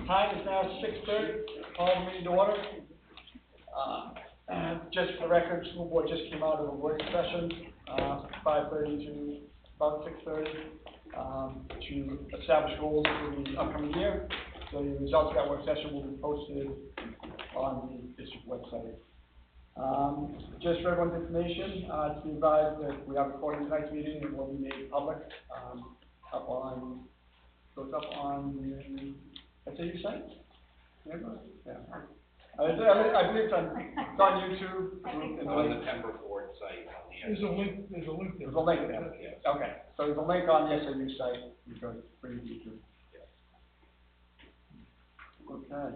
Time is now 6:30, call the meeting to order. And just for the record, school board just came out of a work session, 5:30 to about 6:30, to establish goals for the upcoming year. So the results of that work session will be posted on the district website. Just for everyone's information, to be advised that we are recording tonight's meeting and will be made public, goes up on the SAU site? Yeah. I believe it's on YouTube. It's on the Pembroke site. There's a link. There's a link there. Yes. Okay, so there's a link on the SAU site. You can bring it to. Yes. Okay.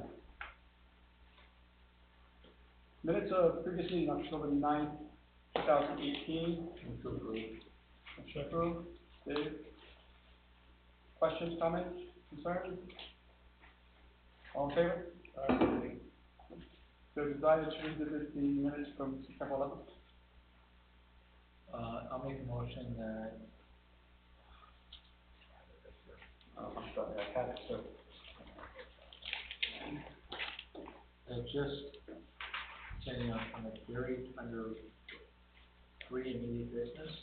Minutes of previous meeting, October 9th, 2018. Approved. Dave? Questions, comments, concerns? All in favor? So desire to revisit the minutes from September 11th? I'll make a motion that. I'm sorry, I had it, so. Just saying on the query under 3 immediate business.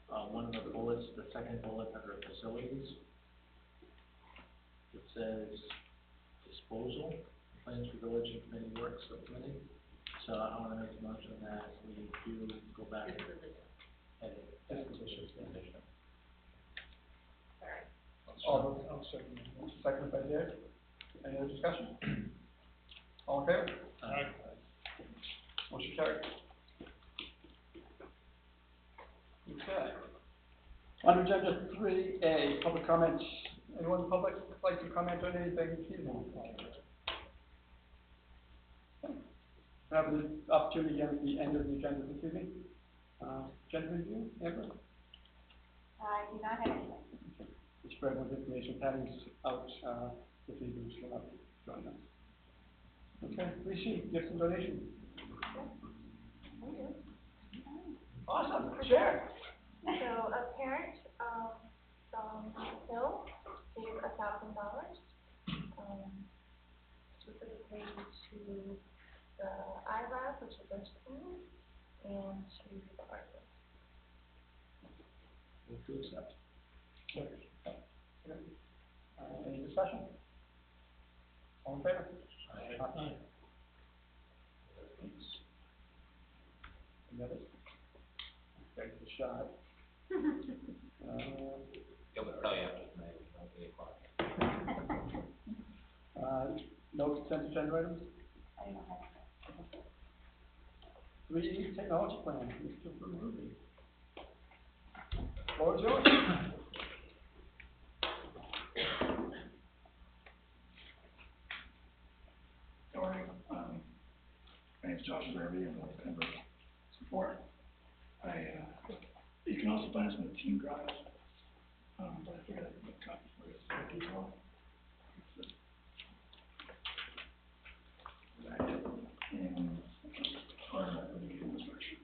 One of the bullets, the second bullet under facilities. It says disposal, plans for village and committee work subcommittee. So I want to make a motion that we do go back and edit disposition. I'll second by Dave. Any other discussion? All in favor? Aye. Motion carried. Okay. Under agenda 3A, public comments. Anyone in the public like to comment on anything this evening? Have the opportunity again at the end of the agenda this evening. Agenda review, Amber? I do not have anything. Just for everyone's information, Patty's out this evening, she'll not join us. Okay, Rishi, gifts and donations. Awesome, share. So a parent from Hill gave $1,000 specifically to the IRAB, which is their school, and to the artist. Move to accept. Any discussion? All in favor? Aye. Any others? Okay, the shot. He'll tell you after tonight, it's 8 o'clock. No consent agenda items? I don't have 3E technology plan, Mr. Ruby. Floor is yours. Good morning. My name's Josh Verby. I'm with Pembroke support. You can also find us in the team drive, but I figured I'd make copies for you so you can tell. And part of that would be infrastructure.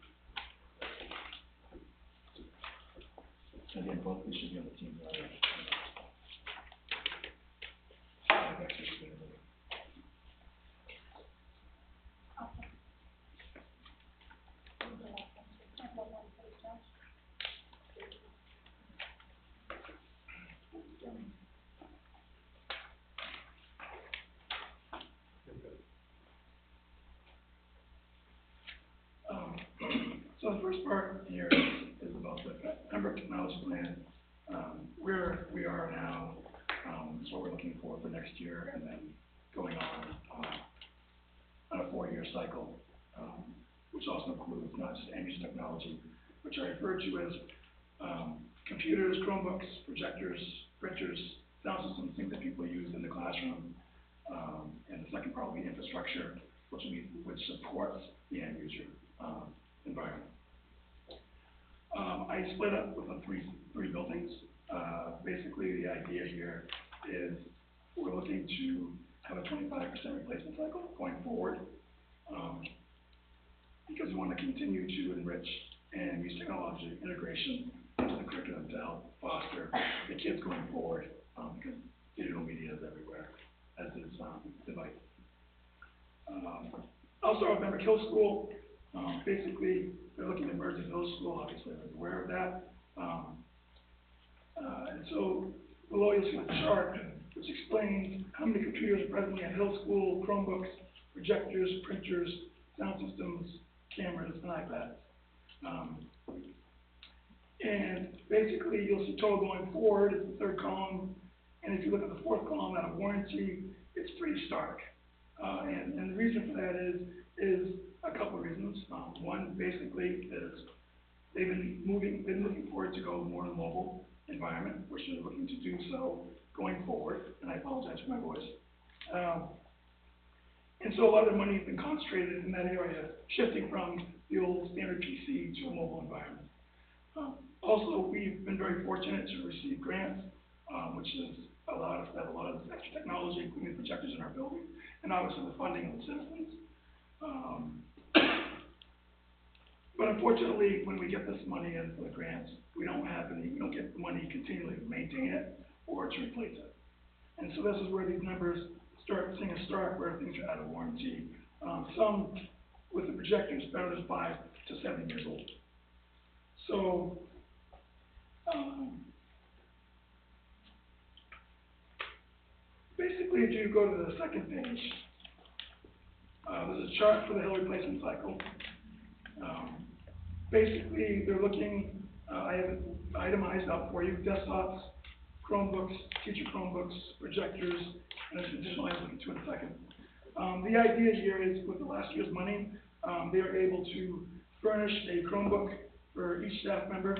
So again, both these should be on the team drive. So the first part here is about the Pembroke technology plan. Where we are now is what we're looking for next year, and then going on a 4-year cycle, which also includes not just end-user technology, which I refer to as computers, Chromebooks, projectors, printers, sound systems, things that people use in the classroom, and the second part will be infrastructure, which supports the end-user environment. I split up with the three buildings. Basically, the idea here is we're looking to have a 25% replacement cycle going forward, because we want to continue to enrich and use technology integration into the curriculum to help foster the kids going forward, because digital media is everywhere. as his device. I'll start with Pembroke Hill School. Basically, they're looking to merge the middle school. Obviously, I was aware of that. And so below you'll see a chart which explains how many computers are presently at Hill School, Chromebooks, projectors, printers, sound systems, cameras, and iPads. And basically, you'll see total going forward is the third column. And if you look at the fourth column out of warranty, it's pretty stark. And the reason for that is a couple of reasons. One, basically, is they've been looking forward to go more in a mobile environment, which they're looking to do so going forward. And I apologize for my voice. And so a lot of the money has been concentrated in that area, shifting from the old standard PC to a mobile environment. Also, we've been very fortunate to receive grants, which has allowed us to have a lot of this extra technology, including the projectors in our building, and obviously the funding of the citizens. But unfortunately, when we get this money in for the grants, we don't get the money continually to maintain it or to replace it. And so this is where these numbers start seeing a start where things are out of warranty. Some with the projectors better than 5 to 7 years old. So, basically, if you go to the second page, there's a chart for the Hill replacement cycle. Basically, they're looking, I have it itemized out for you, desktops, Chromebooks, teacher Chromebooks, projectors, and there's additional items I'll get to in a second. The idea here is with the last year's money, they are able to furnish a Chromebook for each staff member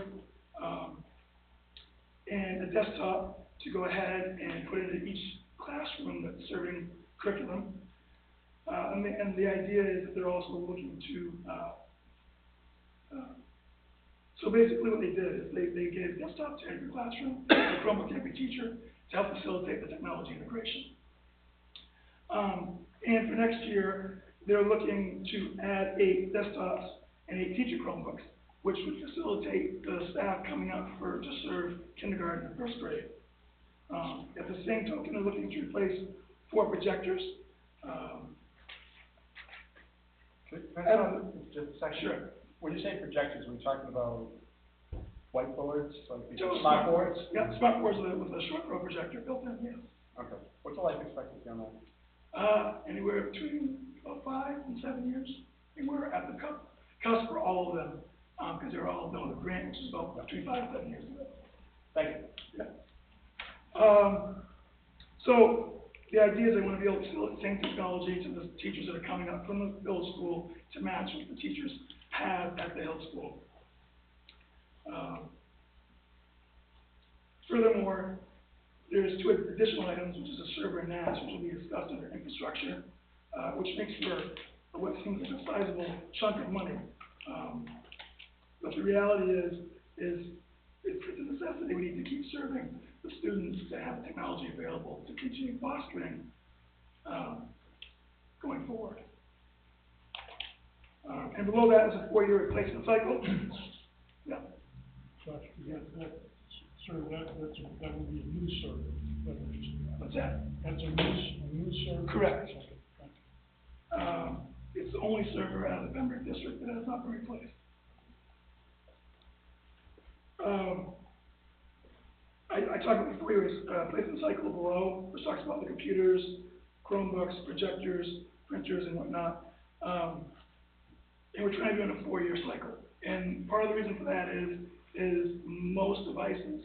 and a desktop to go ahead and put into each classroom that's serving curriculum. And the idea is that they're also looking to, so basically what they did is they gave a desktop to every classroom, a Chromebook to every teacher to help facilitate the technology integration. And for next year, they're looking to add 8 desktops and 8 teacher Chromebooks, which would facilitate the staff coming up to serve kindergarten and first grade. At the same token, they're looking to replace 4 projectors. Can I stop just a second? Sure. When you say projectors, are we talking about whiteboards, like these So smart boards? Yeah, smart boards with a short throw projector built in, yes. Okay. What's the life expectancy on that? Anywhere between about 5 and 7 years. And we're at the cusp for all of them, because they're all done with a grant, which is about between 5 and 7 years ago. Thank you. Yeah. So the idea is they want to be able to facilitate the same technology to the teachers that are coming up from the Hill School to match what the teachers have at the Hill School. Furthermore, there's 2 additional items, which is a server and NAS, which will be discussed under infrastructure, which makes for what seems like a sizable chunk of money. But the reality is it's a necessity. We need to keep serving the students to have technology available to continue fostering going forward. And below that is a 4-year replacement cycle. Yeah. Josh, that would be a new server. What's that? That's a new server? Correct. Okay, thank you. It's the only server out of the Pembroke district that has not been replaced. I talked about the 4-year replacement cycle below, which talks about the computers, Chromebooks, projectors, printers, and whatnot. And we're trying to do it in a 4-year cycle. And part of the reason for that is most devices,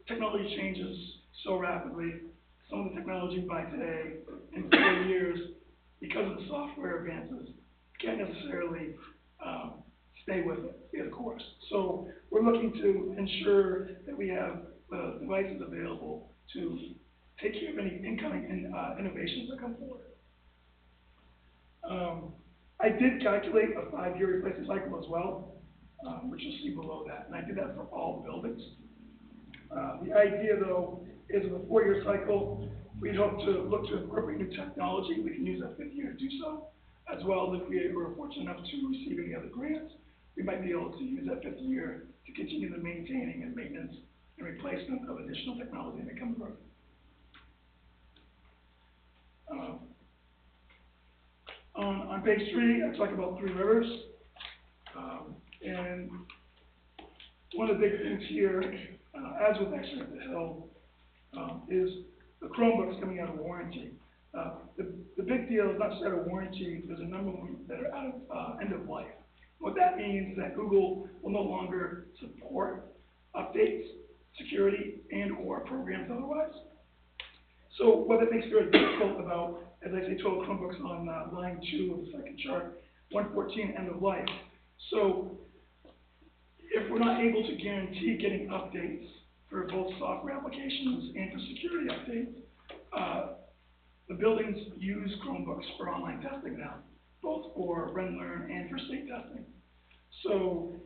technology changes so rapidly. Some of the technology by today, in 4 years, because of the software advances, can't necessarily stay with it, stay the course. So we're looking to ensure that we have the devices available to take care of any incoming innovations that come forward. I did calculate a 5-year replacement cycle as well, which you'll see below that, and I did that for all the buildings. The idea, though, is with a 4-year cycle, we'd hope to look to incorporate new technology. We can use that 5th year to do so, as well as if we were fortunate enough to receive any other grants, we might be able to use that 5th year to continue the maintaining and maintenance and replacement of additional technology that comes through. On page 3, I talk about Three Rivers. And one of the big things here, as with actually at the Hill, is the Chromebooks coming out of warranty. The big deal is not just out of warranty, there's a number of them that are out of end of life. What that means is that Google will no longer support updates, security, and or programs otherwise. So what that makes very difficult about, as I say, 12 Chromebooks on line 2 of the second chart, 114 end of life. So if we're not able to guarantee getting updates for both software applications and for security updates, the buildings use Chromebooks for online testing now, both for Run Learn and for state testing. So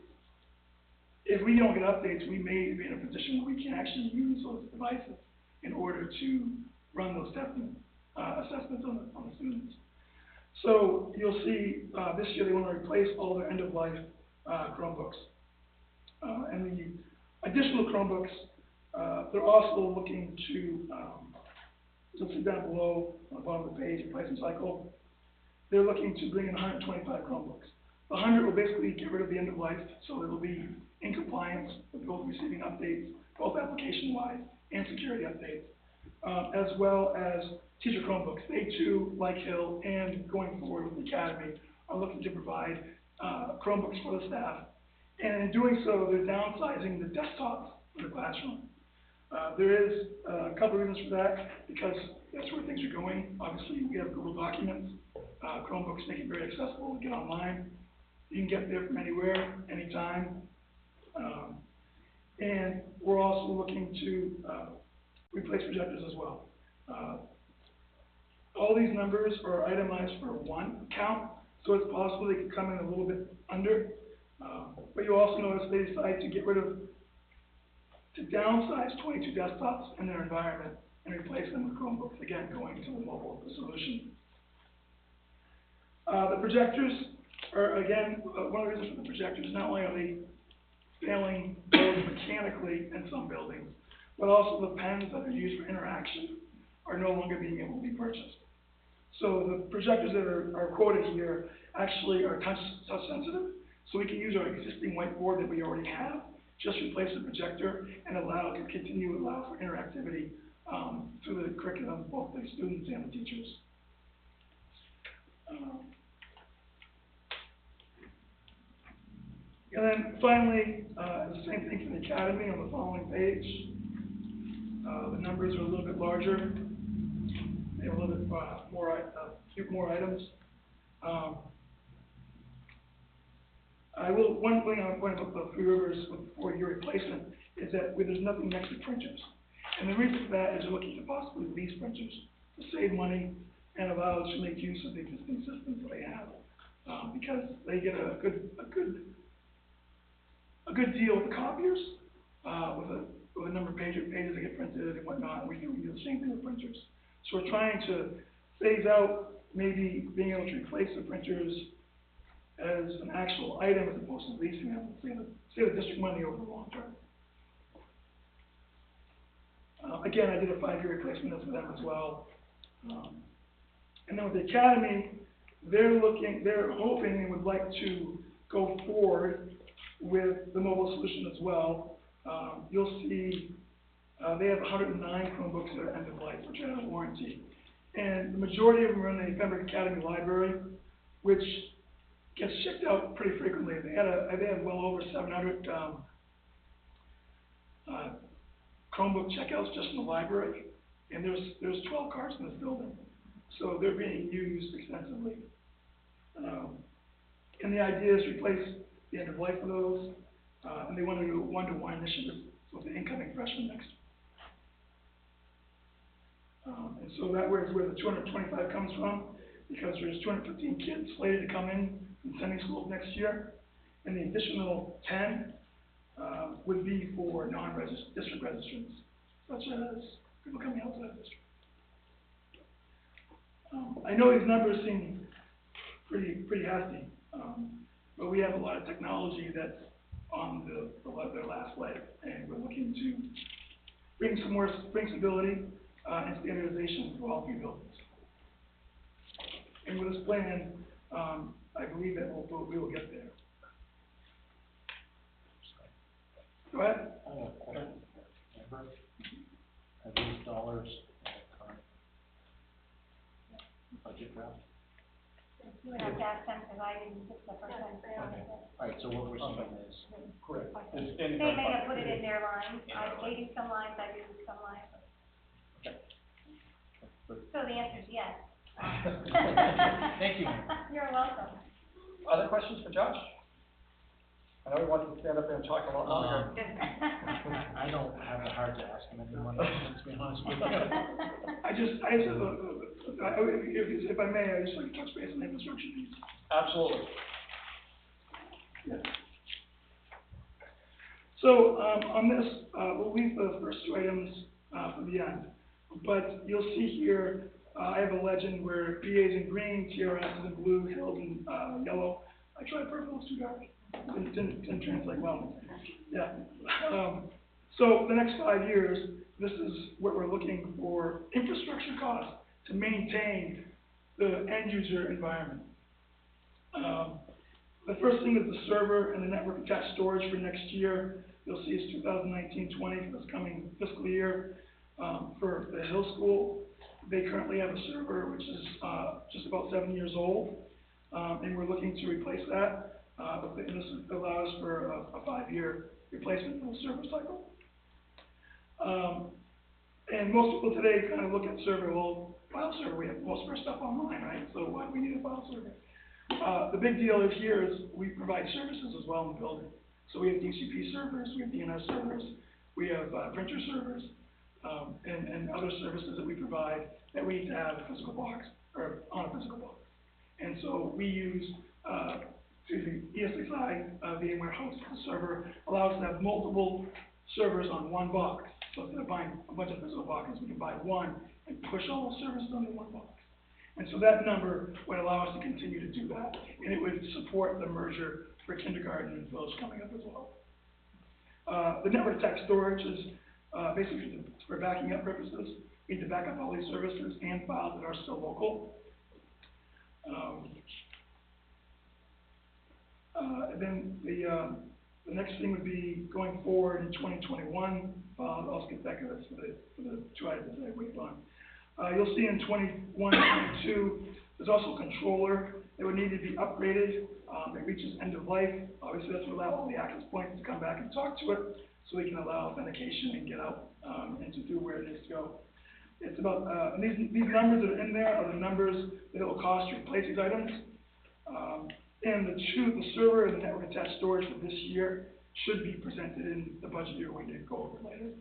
if we don't get updates, we may be in a position where we can actually use those devices in order to run those testing assessments on the students. So you'll see this year they want to replace all their end-of-life Chromebooks. And the additional Chromebooks, they're also looking to, you'll see down below on the bottom of the page, replacement cycle, they're looking to bring in 125 Chromebooks. The 100 will basically get rid of the end of life, so they will be in compliance with both receiving updates, both application-wise and security updates, as well as teacher Chromebooks. They too, like Hill and going forward with the Academy, are looking to provide Chromebooks for the staff. And in doing so, they're downsizing the desktops in the classroom. There is a couple of reasons for that, because that's where things are going. Obviously, we have Google Documents. Chromebooks make it very accessible to get online. You can get there from anywhere, anytime. And we're also looking to replace projectors as well. All these numbers are itemized for one account, so it's possible they could come in a little bit under. But you also notice they decide to downsize 22 desktops in their environment and replace them with Chromebooks, again, going to the mobile solution. The projectors are, again, one of the reasons for the projectors, not only are they failing both mechanically in some buildings, but also the pens that are used for interaction are no longer being able to be purchased. So the projectors that are quoted here actually are touch sensitive, so we can use our existing whiteboard that we already have, just replace the projector and allow for interactivity through the curriculum, both the students and the teachers. And then finally, the same thing for the Academy on the following page. The numbers are a little bit larger. They have a little bit more items. One thing I want to point about the Three Rivers with 4-year replacement is that there's nothing next to printers. And the reason for that is they're looking to possibly lease printers to save money and allow us to make use of the existing systems that they have, because they get a good deal with the copiers, with a number of pages that get printed and whatnot. And we do the same thing with printers. So we're trying to phase out maybe being able to replace the printers as an actual item as opposed to leasing them, save the district money over the long term. Again, I did a 5-year replacement for them as well. And then with the Academy, they're hoping and would like to go forward with the mobile solution as well. You'll see they have 109 Chromebooks that are end of life, which are out of warranty. And the majority of them are in the Pembroke Academy library, which gets shipped out pretty frequently. They have well over 700 Chromebook checkouts just in the library, and there's 12 carts in this building, so they're being used extensively. And the idea is to replace the end of life of those, and they want to do a one-to-one initiative with the incoming freshmen next year. And so that is where the 225 comes from, because there's 215 kids slated to come in from sending schools next year, and the additional 10 would be for non-district registrants, such as people coming outside the district. I know these numbers seem pretty hefty, but we have a lot of technology that's on their last leg, and we're looking to bring stability and standardization for all 3 buildings. And with this plan, I believe that we will get there. Go ahead. I have a question. Remember, are these dollars in the current budget draft? You would have to ask them, because I didn't get the first time. Okay, all right, so what we're saying is, Correct. Okay. It's in the They may current have put it budget. in their line, In I their gave you some lines, I gave you some lines. okay. So the answer is yes. Thank you. You're welcome. Other questions for Josh? I know he wants to stand up there and talk a lot longer. I don't have the heart to ask him any more questions, to be honest with you. If I may, I just like to touch base on the infrastructure piece. Absolutely. Yeah. So, on this, we'll leave the first two items, for the end. But you'll see here, I have a legend where PA is in green, TRS is in blue, Hills in, yellow. I tried purple, it's too dark. Didn't translate well. Yeah. So the next 5 years, this is what we're looking for, infrastructure costs to maintain the end user environment. The first thing is the server and the network attached storage for next year. You'll see it's 2019-20 for this coming fiscal year. For the Hill School, they currently have a server which is just about 7 years old, and we're looking to replace that. And this allows for a 5-year replacement of the server cycle. And most people today kind of look at server, well, file server, we have most of our stuff online, right? So why do we need a file server? The big deal here is we provide services as well in the building. So we have DCP servers, we have DNS servers, we have printer servers, and other services that we provide that we need to have a physical box, or on a physical box. And so we use, ESXi, VMware hosts the server, allows us to have multiple servers on one box. So instead of buying a bunch of physical boxes, we can buy one and push all those services under one box. And so that number would allow us to continue to do that, and it would support the merger for kindergarten and village coming up as well. The network attached storage is basically for backing up purposes. We need to back up all these services and files that are still local. And then the next thing would be going forward in 2021. I'll skip back to this for the two items that I wait on. You'll see in 21, 22, there's also a controller that would need to be upgraded. It reaches end of life. Obviously, that's what allows all the access points to come back and talk to it, so we can allow authentication and get out and to do where it needs to go. It's about, and these numbers that are in there are the numbers that it will cost to replace these items. And the server and the network attached storage for this year should be presented in the budget year when you go over later.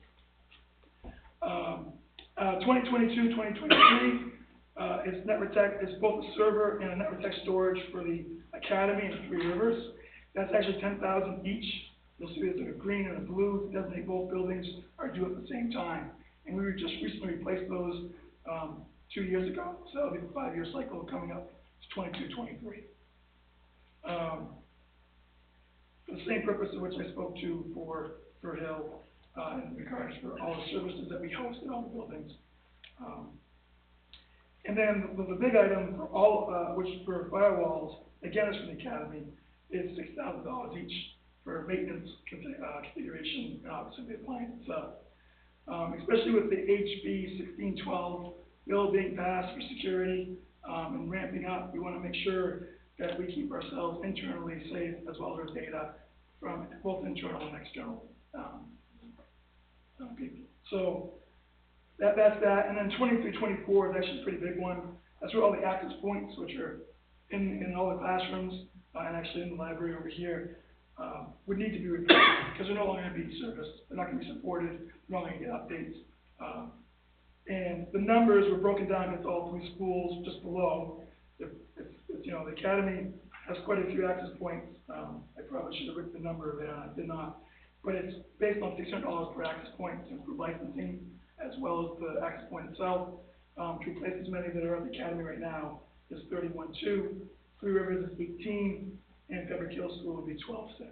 2022, 2023 is network tech, is both a server and a network tech storage for the academy and Three Rivers. That's actually 10,000 each. You'll see there's a green and a blue to designate both buildings are due at the same time. And we were just recently replaced those 2 years ago. So that'll be the 5-year cycle coming up to 22, 23. For the same purpose of which I spoke to for Hill, in regards for all the services that we host in all the buildings. And then the big item for all, which for firewalls, again is from the academy, is $6,000 each for maintenance, configuration, and obviously the appliance itself. Especially with the HB 1612 bill being passed for security and ramping up, we want to make sure that we keep ourselves internally safe as well as our data from both internal and external people. So that's that. And then 23, 24 is actually a pretty big one. That's where all the access points, which are in all the classrooms and actually in the library over here, would need to be replaced because they're no longer going to be serviced. They're not going to be supported. They're not going to get updates. And the numbers were broken down into all 3 schools just below. You know, the academy has quite a few access points. I probably should have written the number there, I did not. But it's based on $600 per access point to improve licensing, as well as the access point itself. To replace as many that are at the academy right now is 31.2, Three Rivers is 18, and Pembroke Hill School would be 12.6.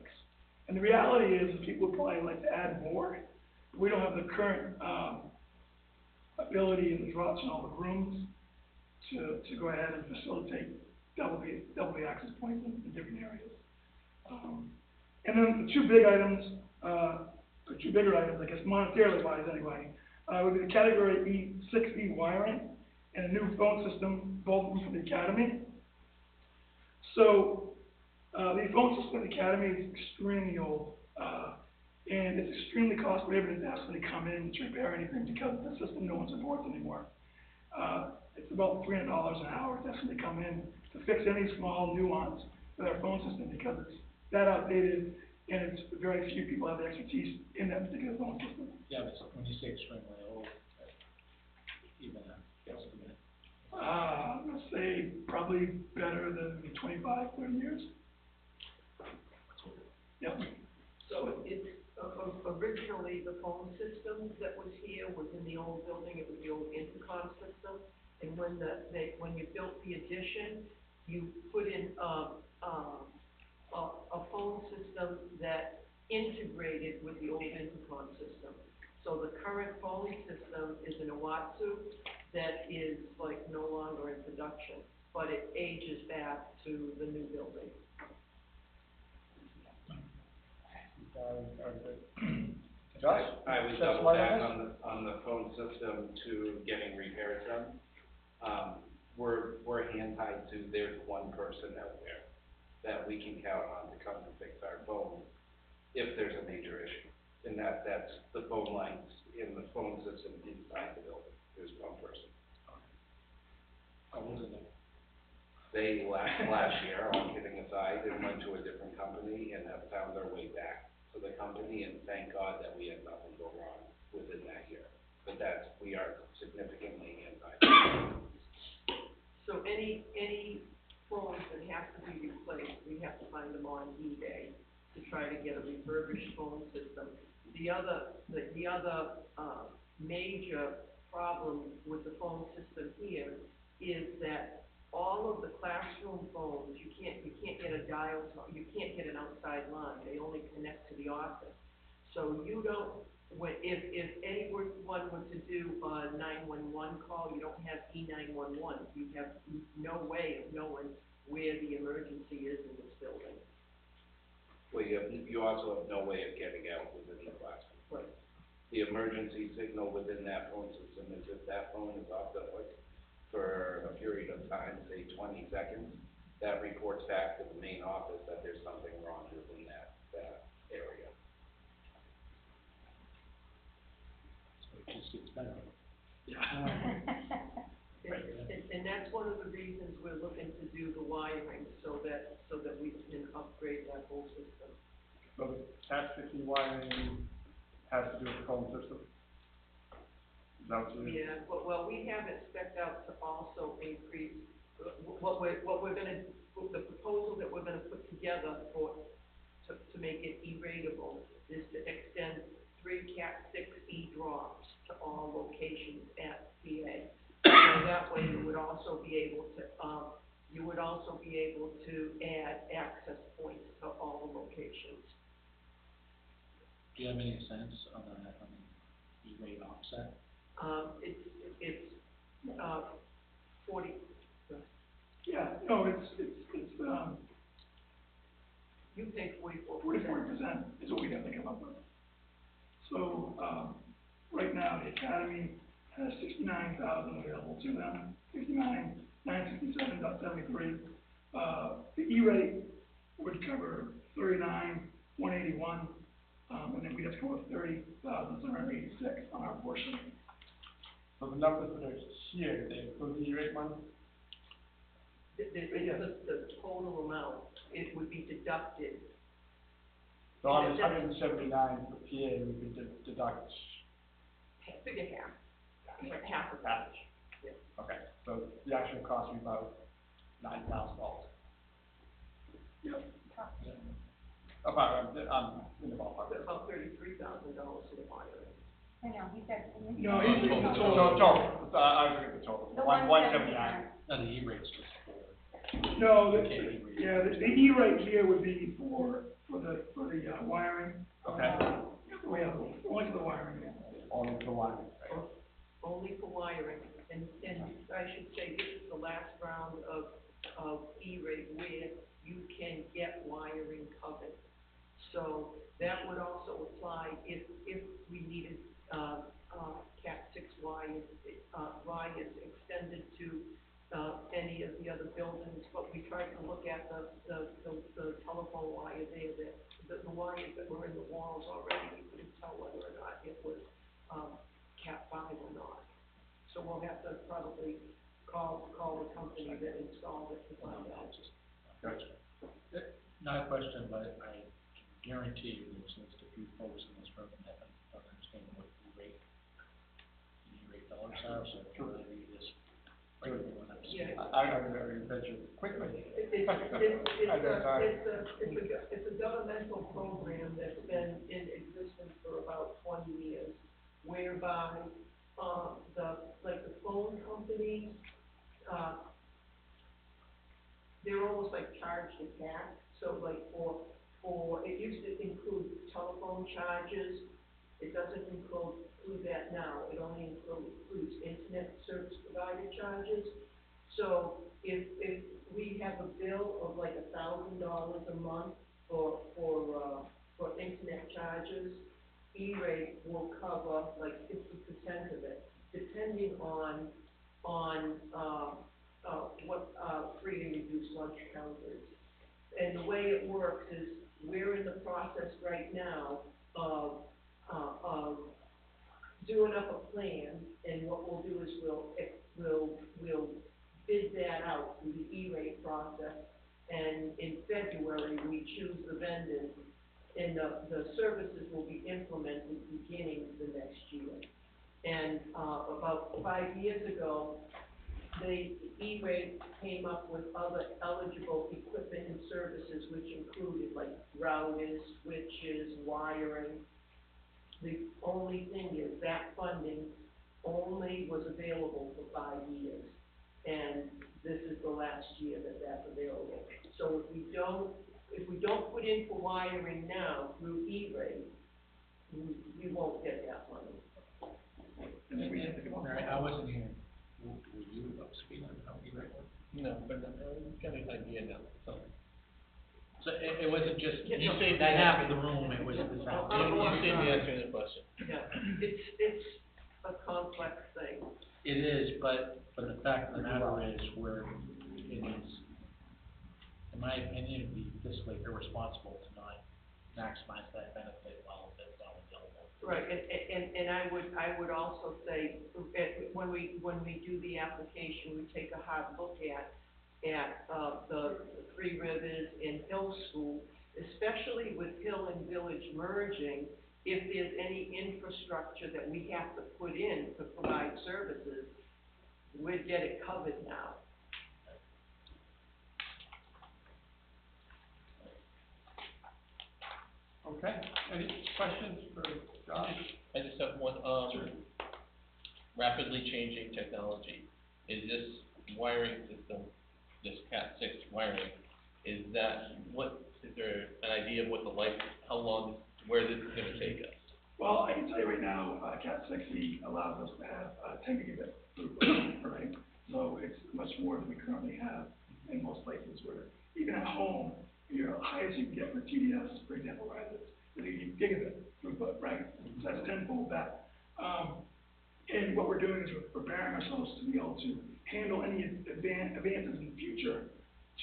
And the reality is people would probably like to add more. We don't have the current ability in the drops in all the rooms to go ahead and facilitate double the access points in different areas. And then the two big items, or two bigger items, I guess, monetarily wise anyway, would be the category E6E wiring and a new phone system, both of them for the academy. So, the phone system at the academy is extremely old, and it's extremely cost prohibitive to have somebody come in to repair anything because the system no one supports anymore. It's about $300 an hour to have somebody come in to fix any small nuance with our phone system because it's that outdated and it's very few people have the expertise in that particular phone system. Yeah, but when you say extremely old, even a guesstimate. I'm gonna say probably better than 25, 30 years. Yeah. So it's, originally the phone system that was here was in the old building, it was the old intercom system. And when you built the addition, you put in, a phone system that integrated with the old intercom system. So the current phone system is an Awatsu that is like no longer in production, but it ages back to the new building. Josh? I would Shed some double light back on this? on the phone system to getting repairs done. We're hand tied to, there's one person out there that we can count on to come and fix our phone if there's a major issue. And that's the phone lines in the phone system inside the building. There's one person. Oh, wasn't it? They last year, all kidding aside, and went to a different company and have found their way back to the company, and thank God that we had nothing go wrong within that year. But we are significantly anti. So any phones that have to be replaced, we have to find them on eBay to try to get a refurbished phone system. The other major problem with the phone system here is that all of the classroom phones, you can't get a dial tone, you can't get an outside line, they only connect to the office. So you don't, if anyone was to do a 911 call, you don't have E911, you have no way of knowing where the emergency is in this building. Well, you also have no way of getting out within the classroom. Right. The emergency signal within that phone system is if that phone is off the hook for a period of time, say 20 seconds, that reports back to the main office that there's something wrong within that area. So it just gets better. And that's one of the reasons we're looking to do the wiring, so that we can upgrade that whole system. So the Cat 50 wiring has to do with the phone system? Is that what you mean? Yeah, well, we have it spec'd out to also increase, what we're gonna, the proposal that we're gonna put together to make it E-ratable is to extend 3 Cat 6E drops to all locations at PA. So that way you would also be able to, add access points to all the locations. Do you have any sense on the E-rate offset? It's 40. Yeah, no, it's You think 44%? 40% is what we have to come up with. So, right now, the academy has 69,000 available to them, 69,967.73. The E-rate would cover 39,181, and then we'd have to come up with 30,786 on our portion. So the numbers that are here, they include the E-rate money? The total amount, it would be deducted. So on this 179 for PA, we could deduct Figure half, like half of half. that. Yeah. Okay, so the actual cost would be about $9,000. Yep. About, in the ballpark. About $33,000 for the wiring. I know, he said. No, he's the So total. total, I was looking at the total, The 179. No, the E-rate's just for. No, Okay, E-rate. yeah, the E-rate here would be for the wiring. Okay. We have, only for the wiring. On the one, right? Only for wiring, and I should say, this is the last round of of E-rate where you can get wiring covered. So that would also apply if we needed, Cat 6 wires extended to, any of the other buildings, but we tried to look at the telephone wire there, the wires that were in the walls already, we couldn't tell whether or not it was, Cat 5 or not. So we'll have to probably call the company that installed it to find out. Gotcha. Not a question, but I can guarantee you there's at least a few folks in this room that don't understand what E-rate dollars are, so maybe you just bring everyone up to speed. Yeah. I bet you quickly. It's a governmental program that's been in existence for about 20 years, whereby, the phone companies, they're almost like charged a tax. So like it used to include telephone charges. It doesn't include that now. It only includes internet service provider charges. So if we have a bill of like $1,000 a month for internet charges, E-rate will cover like 50% of it, depending on what free and reduced lunch count is. And the way it works is we're in the process right now of doing up a plan, and what we'll do is we'll bid that out through the E-rate process, and in February we choose the vendors, and the services will be implemented beginning the next year. And about 5 years ago, the E-rate came up with other eligible equipment and services, which included like routers, switches, wiring. The only thing is that funding only was available for 5 years, and this is the last year that that's available. So if we don't put in for wiring now through E-rate, we won't get that money. And then we have to go on. Mary, I wasn't here. Were you up to speed on how E-rate worked? No, but got an idea now, so. So it wasn't just, You saved that me half of the room, it was the sound. You saved me answering the question. Yeah, it's a complex thing. It is, but the fact of the matter is, it is, in my opinion, it'd be fiscally irresponsible to not maximize that benefit while it's available. Right, and I would also say, when we do the application, we take a hard look at the Three Rivers and Hill School, especially with Hill and Village merging. If there's any infrastructure that we have to put in to provide services, we'd get it covered now. Okay, any questions for Josh? I just have one, rapidly changing technology. Is this wiring system, this Cat 6 wiring, is there an idea of what how long, where this is gonna take us? Well, I can tell you right now, Cat 6E allows us to have 10 gigabit throughput, right? So it's much more than we currently have in most places, where even at home, your highest you can get for TDS, for example, right, is 80 gigabit throughput, right? So that's tenfold that. And what we're doing is we're preparing ourselves to be able to handle any advances in the future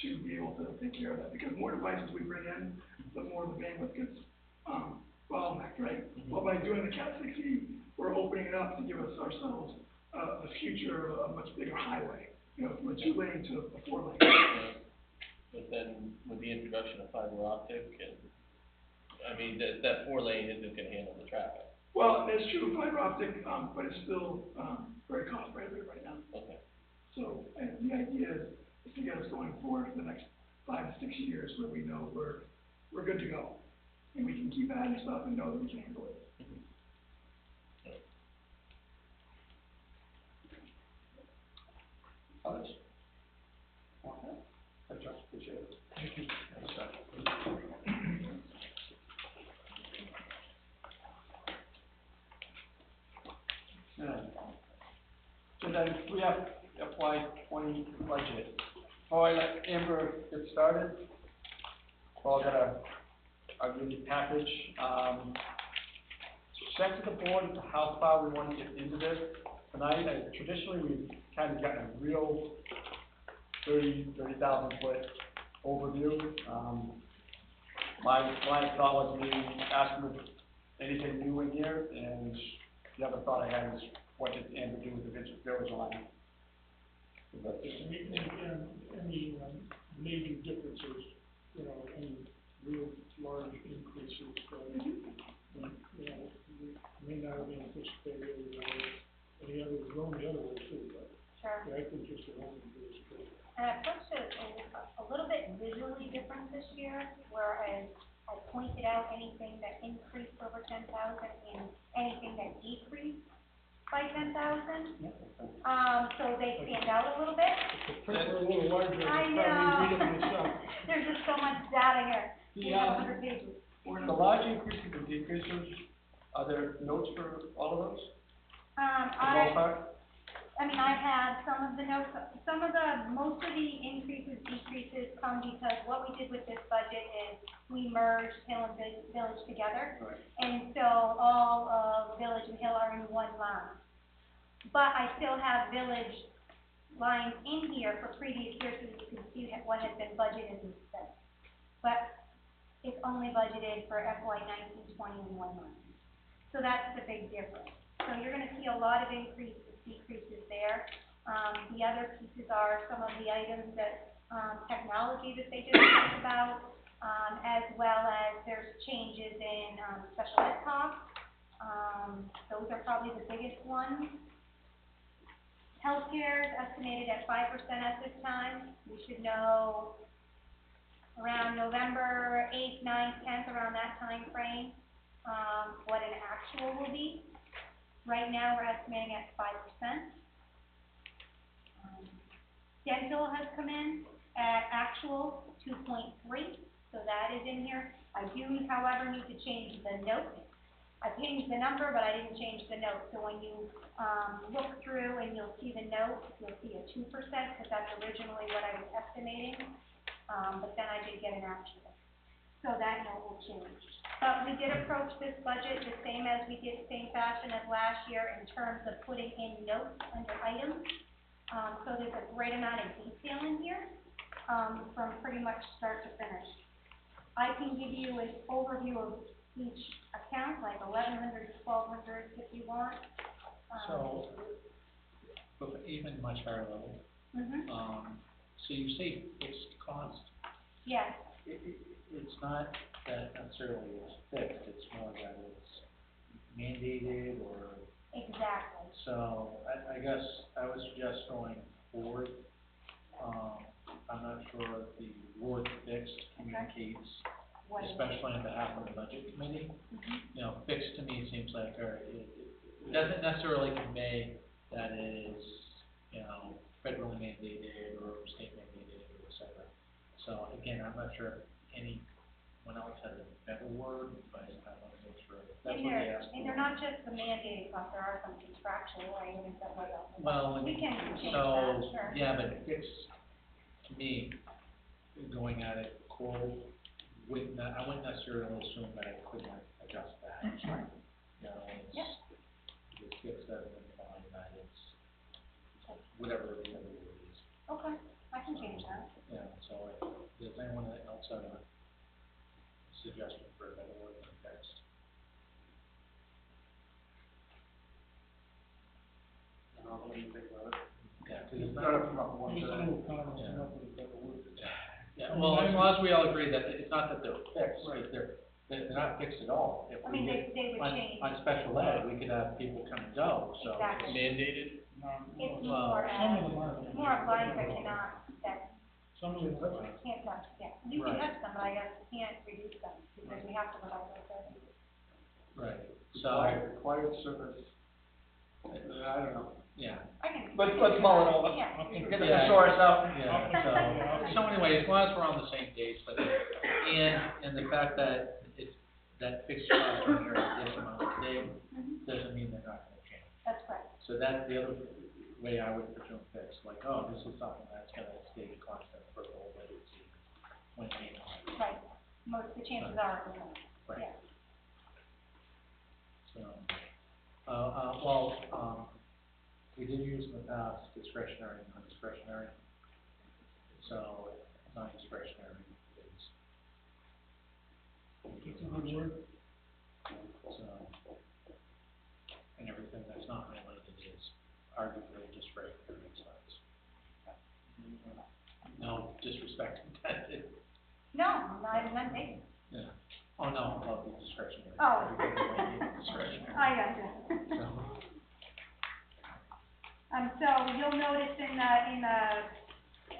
to be able to take care of that. Because more devices we bring in, the more the bandwidth gets bottlenecked, right? Well, by doing the Cat 6E, we're opening it up to give ourselves a future of a much bigger highway, from a 2-lane to a 4-lane. But then with the introduction of fiber optic that 4-lane isn't gonna handle the traffic. Well, that's true, fiber optic, but it's still very cost prohibitive right now. Okay. So, and the idea is to get us going forward for the next 5 to 6 years, where we know we're good to go, and we can keep adding stuff and know that we can handle it. Others? Okay, thanks, Josh, appreciate it. Thank you. Thanks, Josh. Okay. So then, we have FY '20 budget. Before I let Amber get started, well, I got a really package, sent to the board how far we want to get into this. Tonight, traditionally, we've kind of gotten a real 30,000 foot overview. My thought was maybe ask them if anything new in here, and the other thought I had is what did Amber do with the village line? Any major differences, you know, any real large increases, you know, we may not have anticipated, any other, going the other way too, but Sure. yeah, I think just the whole thing is good. And I approached it a little bit visually different this year, whereas I pointed out anything that increased over 10,000 and anything that decreased by 10,000. So they stand out a little bit. If the print were a little larger, I I'd know. probably read it myself. There's just so much data here. You have 100 pages. The large increases and decreases, are there notes for all of those? For the most part? I mean, I had some of the notes, most of the increases, decreases come because what we did with this budget is we merged Hill and Village together. Right. And so all of Village and Hill are in one line. But I still have Village lines in here for previous years so you can see what has been budgeted and spent. But it's only budgeted for FY 19-20 in one line. So that's the big difference. So you're gonna see a lot of increases, decreases there. The other pieces are some of the items that, technology that they just talked about, as well as there's changes in, special ed costs. Those are probably the biggest ones. Healthcare is estimated at 5% at this time. We should know around November 8th, 9th, 10th, around that time frame, what an actual will be. Right now, we're estimating at 5%. Dental has come in at actual 2.3, so that is in here. I do, however, need to change the note. I changed the number, but I didn't change the note. So when you look through and you'll see the note, you'll see a 2%, because that's originally what I was estimating. But then I did get an actual. So that note will change. But we did approach this budget the same as we did, same fashion as last year in terms of putting in notes under items. So there's a great amount of detail in here, from pretty much start to finish. I can give you an overview of each account, like 1,100 to 1,200 if you want. So, but even much higher level, so you say fixed cost, Yes, it's not that necessarily it's fixed, it's more that it's mandated or, exactly. so I guess I would suggest going forward. I'm not sure if the word fixed communicates, What is it? especially on behalf of the budget committee. You know, fixed to me seems like, it doesn't necessarily convey that it is, you know, federally mandated or state mandated or et cetera. So again, I'm not sure if anyone else has a better word, but I want to make sure that's what they asked for. And they're not just the mandated costs, there are some contractual items that might also. Well, We can change so, that, sure. yeah, but fixed, to me, going at it cold, I wouldn't necessarily assume that I could not adjust that. You know, it's fixed as an implying that it's whatever the other word is. Okay, I can change that. Yeah, so does anyone else have a suggestion for a better word than fixed? What do you think about it? Yeah, because it's Gotta not, come up with one Just a today. little comment, come up with a better word. yeah, well, as long as we all agree that it's not that they're fixed, right, they're not fixed at all. If I we mean, did, they would change. on special ed, we could have people come and go, so. Exactly. Mandated? It's Well, more, Some of them are. more of lines that cannot, that Some of them are. can't touch, yeah. You can Right. touch them, but I guess you can't reduce them, because we have to provide those services. Right, so, Required service, I don't know. yeah. I can. Let's mull it over. Yeah. Get the thesaurus out. Yeah, so anyway, as long as we're on the same page, but, and the fact that it's, that fixed costs are here at this amount today, doesn't mean they're not gonna change. That's correct. So that's the other way I would presume fixed, like, oh, this is something that's gonna stay constant for the whole budget season, when it came out. Right, most, the chances are, it will. Right. Yeah. So, we did use in the past discretionary and non-discretionary. So, non-discretionary is. It's a good word. So, and everything that's not highlighted is arguably discretionary expense. No disrespect intended. No, none taken. Yeah. Oh, no, about the discretionary. Oh. Everything might be discretionary. I gotcha. So, So you'll notice in the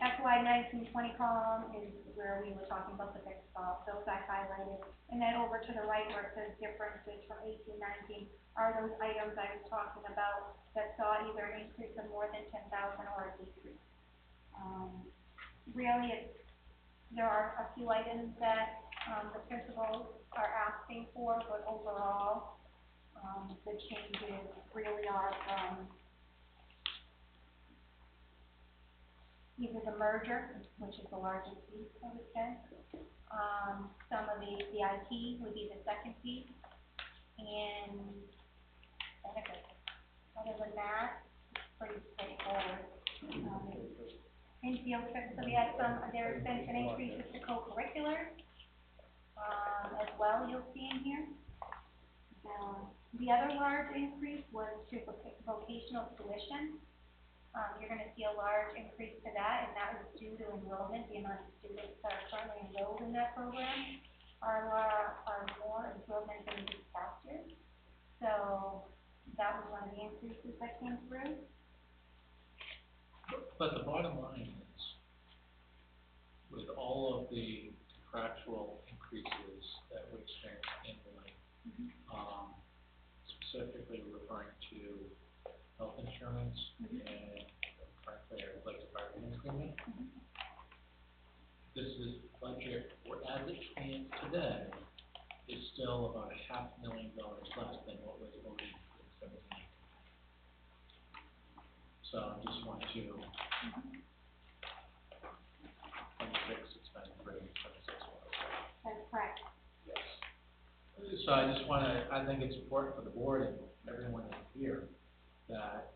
FY 19-20 column is where we were talking about the fixed costs, those I highlighted. And then over to the right where it says differences from 18-19 are those items I was talking about that saw either an increase of more than 10,000 or a decrease. Really, there are a few items that the principals are asking for, but overall, the changes really are from either the merger, which is the largest piece, I would say. Some of the IT would be the second piece, and benefits. Other than that, it's pretty straightforward. In field trips, so we had there's been some increases to co-curricular, as well, you'll see in here. The other large increase was to vocational tuition. You're gonna see a large increase to that, and that was due to enrollment. The amount of students that are currently enrolled in that program are more enrollment than this past year. So that was one of the increases that came through. but the bottom line is, with all of the contractual increases that we experienced annually, specifically referring to health insurance and frankly, our collective bargaining agreement. This is budget, or as it stands today, is still about $500,000 less than what was voted in 2017. So I just want to, 26 expense rate, 26 was. That's correct. Yes. So I just wanna, I think it's important for the board and everyone here that,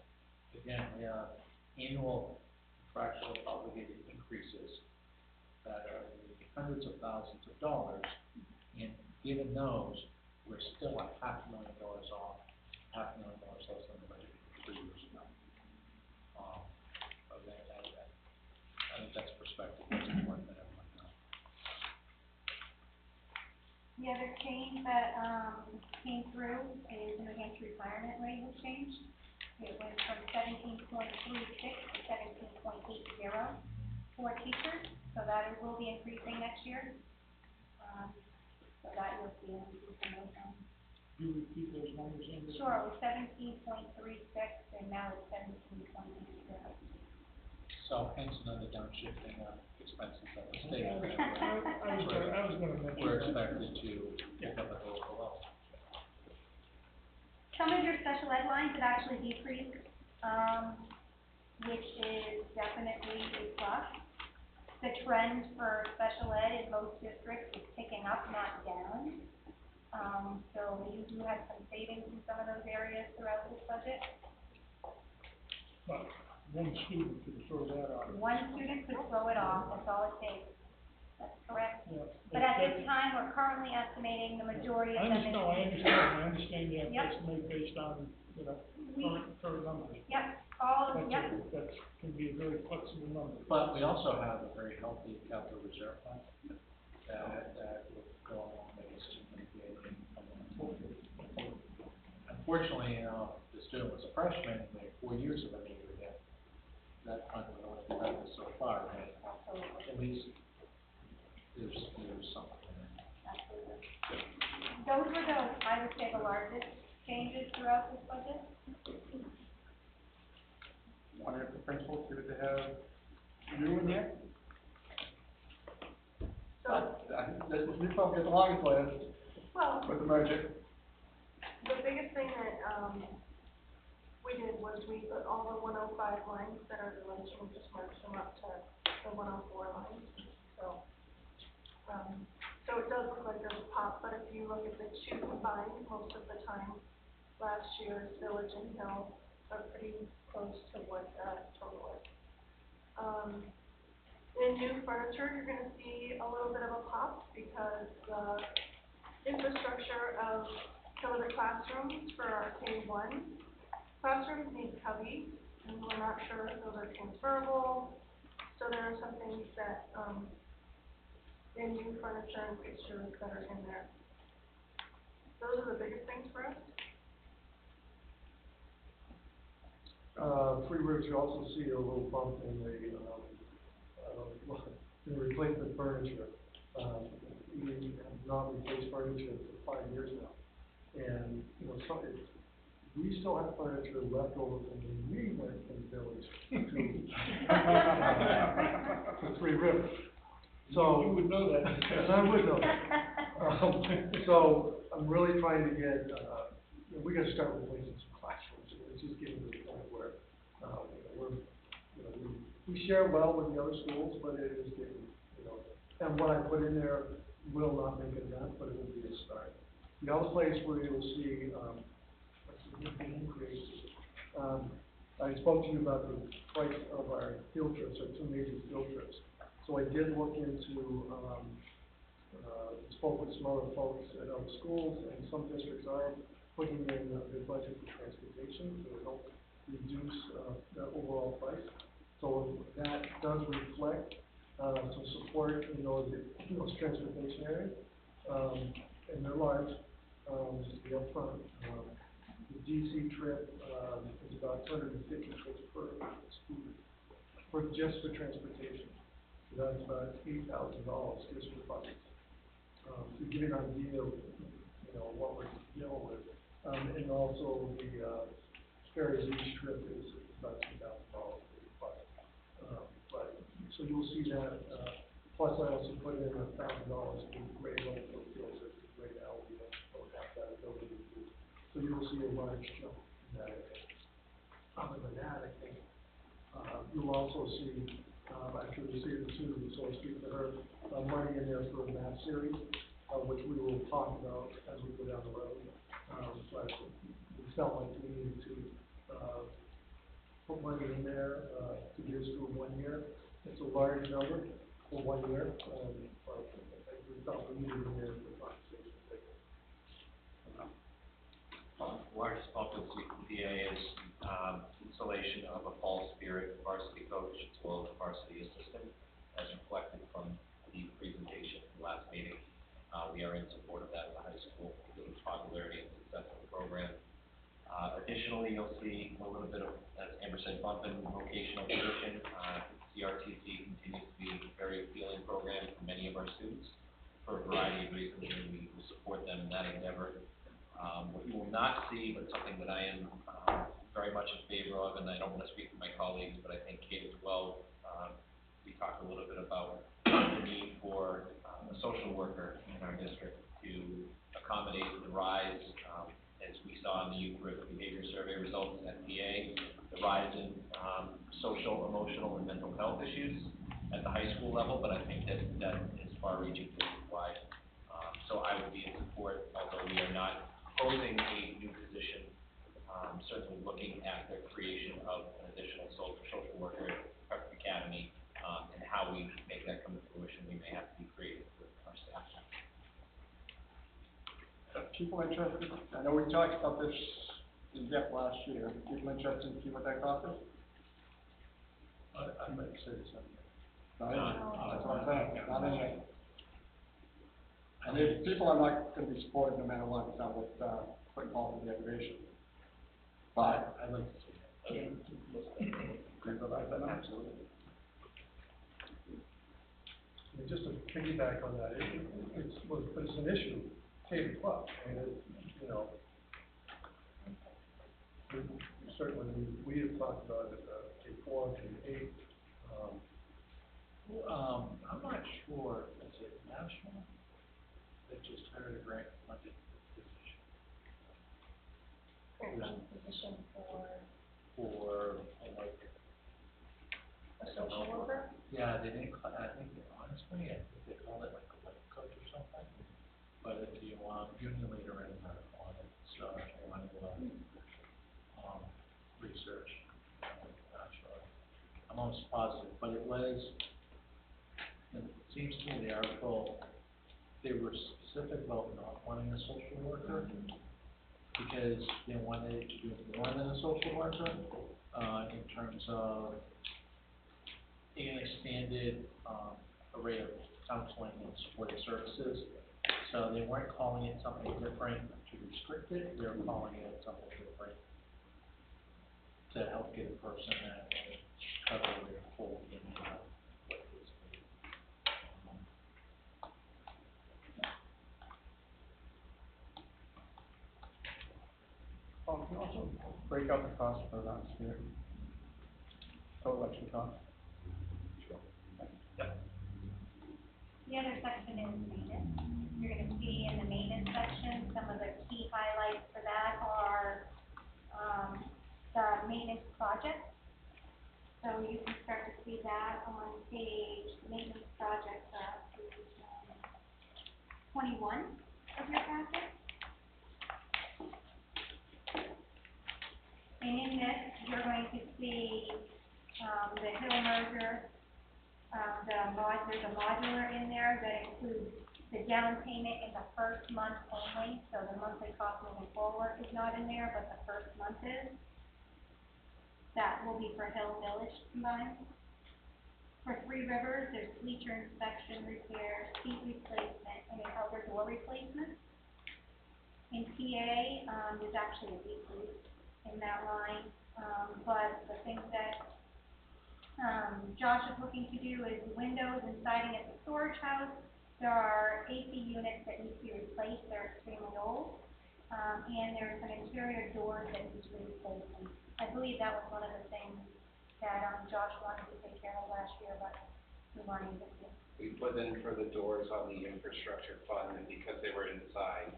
again, we have annual contractual obligated increases that are in the hundreds of thousands of dollars, and given those, we're still at $500,000 off, $500,000 less than the budget 3 years ago. I think that's perspective, that's important that everyone knows. The other change that, came through is New Hampshire retirement rate was changed. It went from 17.36 to 17.80 for teachers, so that will be increasing next year. So that you'll see an increase in those numbers. Do you repeat those numbers in? Sure, it was 17.36 and now it's 17.80. So hence another downshifting of expenses at the state. I was gonna mention. We're expected to pick up at the local level. Some of your special ed lines have actually decreased, which is definitely a plus. The trend for special ed in most districts is picking up, not down. So you do have some savings in some of those areas throughout this budget. But one student could throw that out. One student could throw it off, that's all it takes. That's correct. Yeah. But at this time, we're currently estimating the majority of I them. understand you have to Yep. estimate based on, current numbers. Yep, That can be a very flexible number. But we also have a very healthy capital reserve fund that will go along with this to mitigate any. Unfortunately, the student was a freshman, and they had 4 years of a major hit. That fund would only prevent us so far, but at least there's something there. absolutely. Those were I would say, the largest changes throughout this budget. Wonder if the principal's good to have you in here? So, We probably get the longest list well, with the merger. the biggest thing that, we did was we put all the 105 lines that are the lights, we just merged them up to the 104 lines. So, so it does look like there's a pop, but if you look at the two combined, most of the time, last year's Village and Hill are pretty close to what the total is. In new furniture, you're gonna see a little bit of a pop because the infrastructure of some of the classrooms for our K1 classrooms need cubbies, and we're not sure if those are transferable. So there are some things that, in new furniture and fixtures that are in there. Those are the biggest things for us. Three Rivers, you also see a little bump in the replacement furniture. We have not replaced furniture for 5 years now. And, you know, we still have furniture left over from when we went from the village to Three Rivers. So. You would know that. And I would know that. So I'm really trying to get, we gotta start replacing some classrooms. It's just getting to the point where, we share well with the other schools, but it is getting, and what I put in there will not make it enough, but it will be a start. The other place where you'll see, a significant increase, I spoke to you about the price of our field trips, our two major field trips. So I did look into, spoke with some other folks at other schools, and some districts are putting in their budget for transportation to help reduce the overall price. So that does reflect some support in those transportation areas, and they're large, just to be upfront. The DC trip is about 250 trips per student, just for transportation. So that's about $8,000 just for buses. To give you an idea of what we're dealing with, and also the Ferry Beach trip is about $2,000 per bus. But so you'll see that. Plus, I also put in $1,000 for grade level for field trips. Right now, we don't have that ability to do. So you'll see a large jump in that area. Other than that, I think you'll also see. Actually, you see it too. So I speak to her money in there for a math series, which we will talk about as we go down the road. But we felt like we needed to put money in there to get us through 1 year. It's a large number for 1 year, but we felt we needed it in there for the conversation. Largest bump in CPA is installation of a fall spirit varsity coach as well as a varsity assistant, as reflected from the presentation from last meeting. We are in support of that at the high school because of the popularity and success of the program. Additionally, you'll see a little bit of, as Amber said, bump in vocational tuition. CRTC continues to be a very appealing program for many of our students for a variety of reasons, and we will support them in that endeavor. What you will not see, but something that I am very much in favor of, and I don't want to speak for my colleagues, but I think K-12, we talked a little bit about the need for a social worker in our district to accommodate the rise, as we saw in the youth behavior survey results at PA, the rise in social, emotional, and mental health issues at the high school level, but I think that is far-reaching district-wide. So I would be in support, although we are not proposing a new position, certainly looking at the creation of an additional social worker at Pembroke Academy, and how we make that come to fruition. We may have to be creative with our staff. People interested, I know we talked about this in depth last year. People interested to see what that cost is? I might say something. Not in it. That's what I'm saying, not in it. I mean, people are not gonna be supported no matter what, it's not what, putting Paul in the aggravation. But I'd like to see that. agree with that, absolutely. And just to piggyback on that, it's an issue, K-12, I mean, certainly we have talked about it, K-4, K-8, I'm not sure, is it national that just hired a grant funded position? Grant funded position for Yeah, they didn't, I think, honestly, I think they called it like a life coach or something. But if you, union leader in on it, so if you want to, research, I'm not sure. I'm almost positive, but it was, it seems to me the article, they were specific about not wanting a social worker because they wanted to do more than a social worker, in terms of an expanded, array of counseling and supportive services. So they weren't calling it something different to restrict it, they were calling it something different to help get a person that will cover their whole gamut of what is needed. Can you also break out the cost for that spirit? Total extra cost? Sure. The other section is maintenance. You're gonna see in the maintenance section, some of the key highlights for that are, the maintenance projects. So you can start to see that on page, maintenance projects, page 21 of your packet. And in this, you're going to see, the Hill merger, there's a modular in there that includes the down payment in the first month only, so the monthly cost moving forward is not in there, but the first month is. That will be for Hill Village combined. For Three Rivers, there's bleacher inspection, repair, seat replacement, and an outer door replacement. In PA, there's actually a decrease in that line, but the things that Josh is looking to do is windows and siding at the storage house. There are AC units that need to be replaced, they're extremely old. And there's some interior doors that need to be replaced. And I believe that was one of the things that, Josh wanted to take care of last year, but we weren't able to. We put in for the doors on the infrastructure fund, and because they were inside,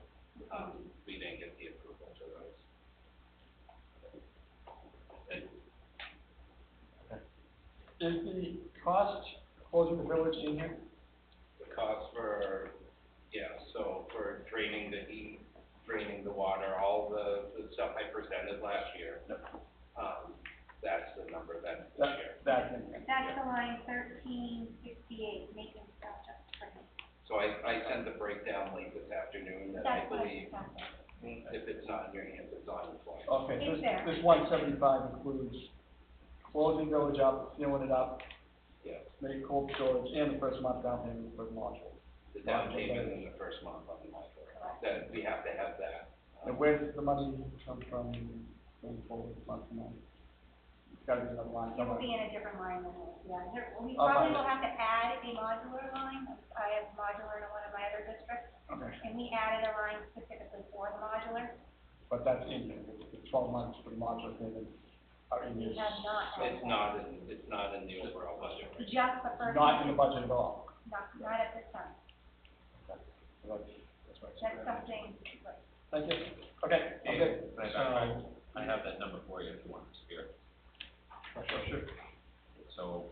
we didn't get the approval for those. Is the cost closing the village in here? The cost for, so for draining the heat, draining the water, all the stuff I presented last year. That's the number that's this year. That's in here. That's the line 1368, maintenance project. So I sent the breakdown late this afternoon, and I That's what believe, if it's not in your hands, it's on its way. Okay, It's there. this 175 includes closing village up, sealing it up, Yes, make cold storage, and the first month down payment for the module. the down payment in the first month on the module, that, we have to have that. And where does the money come from going forward, month to month? It's gotta be another line It will somewhere. be in a different line than this, yeah. We I'll probably find will it. have to add a modular line. I have modular in one of my other districts, Okay, and we added a line specifically for the modular. but that's in here, the 12 months for the modular payments are in We this. have not added that. It's not in the overall budget. Right? Just the first. Not in the budget at all. Not at this time. Okay, so that's right. That's something, right. Thank you. Okay, okay. I have that number for you if you want to spare. Sure. So,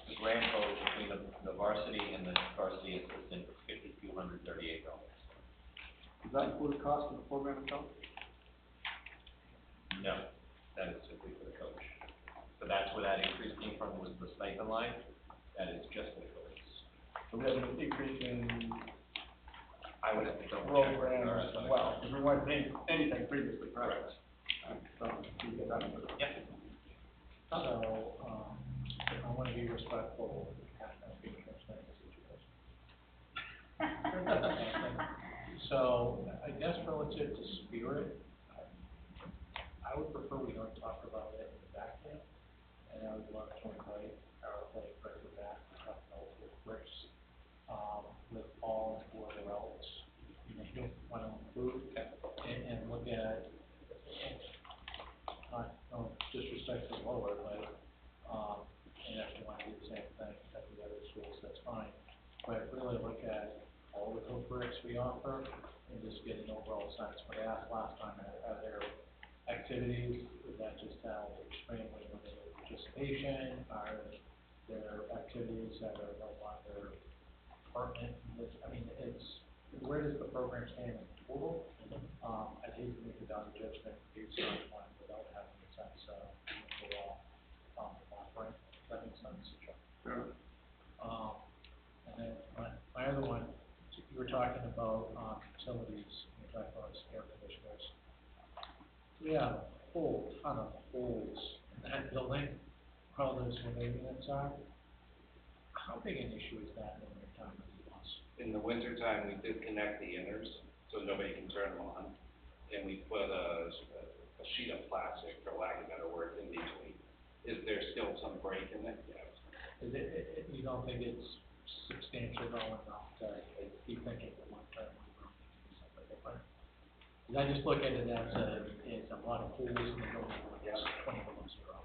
the grand total between the varsity and the varsity assistant is $5,238. Does that include the cost of the program itself? No, that is simply for the coach. So that's where that increase came from, was the stipend line, that is just for the coaches. So we have an increase in I would have to double check. programs as well, because we weren't paying anything previously, correct? Correct. So, you get that number. Yep. So, I want to be respectful of being transparent in the situation. So, I guess relative to spirit, I would prefer we don't talk about it in the back end, and I would love to invite our like director back to talk about with Rick's, with Paul and whoever else you may want to include, and look at, not, no disrespect to lower, but, and if you want to do the same thing at the other schools, that's fine. But really look at all the co-currics we offer and just get an overall sense. What I asked last time, are there activities that just have extremely limited participation? Are their activities that are no longer pertinent, I mean, where does the program stand in total? I hate to make a value judgment based on one without having a sense of the overall, offering, does that make sense? Sure. And then my other one, you were talking about, utilities, you were talking about air conditioners. We have a whole ton of holes in that building, where all those window units are. How big an issue is that in your time of use? In the wintertime, we disconnect the inners, so nobody can turn them on. And we put a sheet of plastic, for lack of better word, in between. Is there still some break in it? Yes. Is it, you don't think it's substantial enough to be thinking at one time we were thinking something different? Because I just look at it as a lot of holes in the building when it's 20 below zero.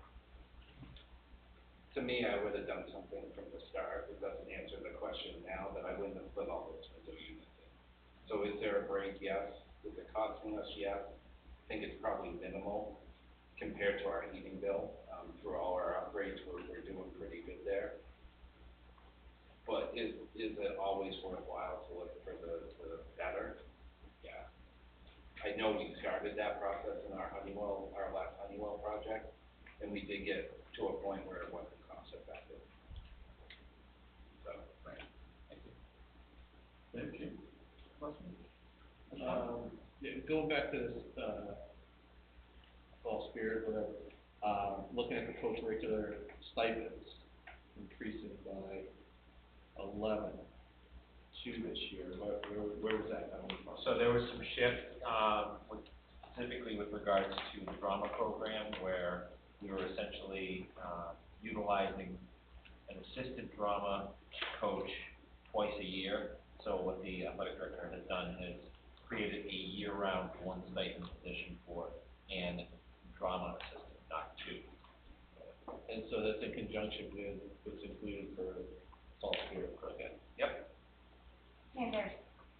To me, I would have done something from the start. It doesn't answer the question now, that I wouldn't have put all those window units in. So is there a break? Yes. Is it costing us? Yes. I think it's probably minimal compared to our heating bill. Through all our upgrades, we're doing pretty good there. But is it always worthwhile to look for the better? Yeah. I know we started that process in our last Honeywell project, and we did get to a point where it wasn't cost effective. So. Right. Thank you. Thank you. Yeah, going back to this, fall spirit, whatever, looking at the co-curricular stipends, increasing by 11 this year, where was that coming from? So there was some shift, specifically with regards to the drama program, where we were essentially, utilizing an assistant drama coach twice a year. So what the athletic director has done is created a year-round one stipend position for and drama assistant, not two. And so that's in conjunction with what's included for fall spirit, correct? Yep. And there's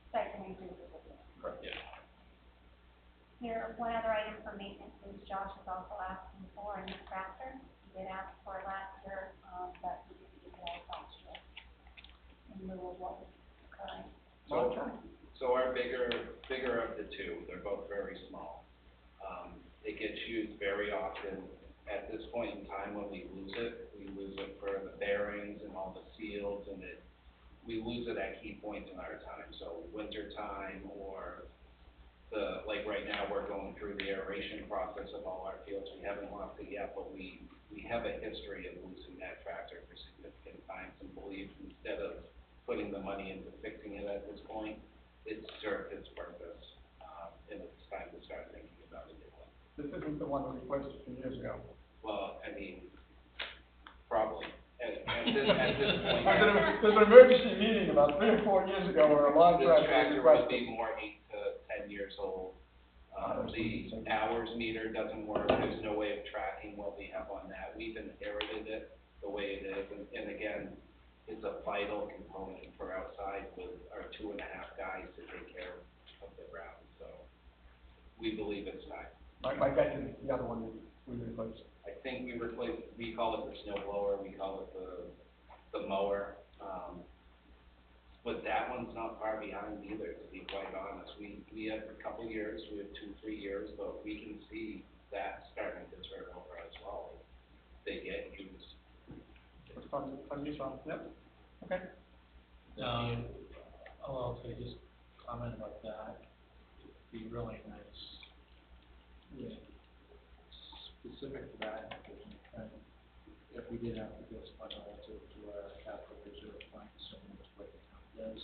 stipend increases with it. Correct, yeah. Here, one other item for maintenance is Josh is also asking for a new tractor. He did ask for it last year, but he didn't get it last year in lieu of what was occurring. So our bigger of the two, they're both very small. It gets used very often. At this point in time, when we lose it for the bearings and all the seals, and we lose it at key points in our time. So winter time, or like right now, we're going through the aeration process of all our fields. We haven't lost it yet, but we have a history of losing that tractor for significant times, and believe instead of putting the money into fixing it at this point, it's served its purpose, and it's time to start thinking about a new one. This isn't the one that we placed a few years ago. Well, I mean, probably, at this point. There's an emergency meeting about 3 or 4 years ago where a long This tractor was tractor would requested. be more 8 to 10 years old. The hours meter doesn't work, there's no way of tracking what we have on that. We've inherited it the way it is, and again, it's a vital component for outside with our 2.5 guys to take care of the ground, so we believe it's time. My bet is the other one that we replaced. I think we call it the snow blower, we call it the mower, but that one's not far behind either, to be quite honest. We have a couple years, we have 2-3 years, but we can see that starting to turn over as well. They get used. It's fun use on, yep, okay. I'll also just comment about that. It'd be really nice, yeah, specific to that, and if we did have to do something relative to our capital reserve fund, similar to what the town does,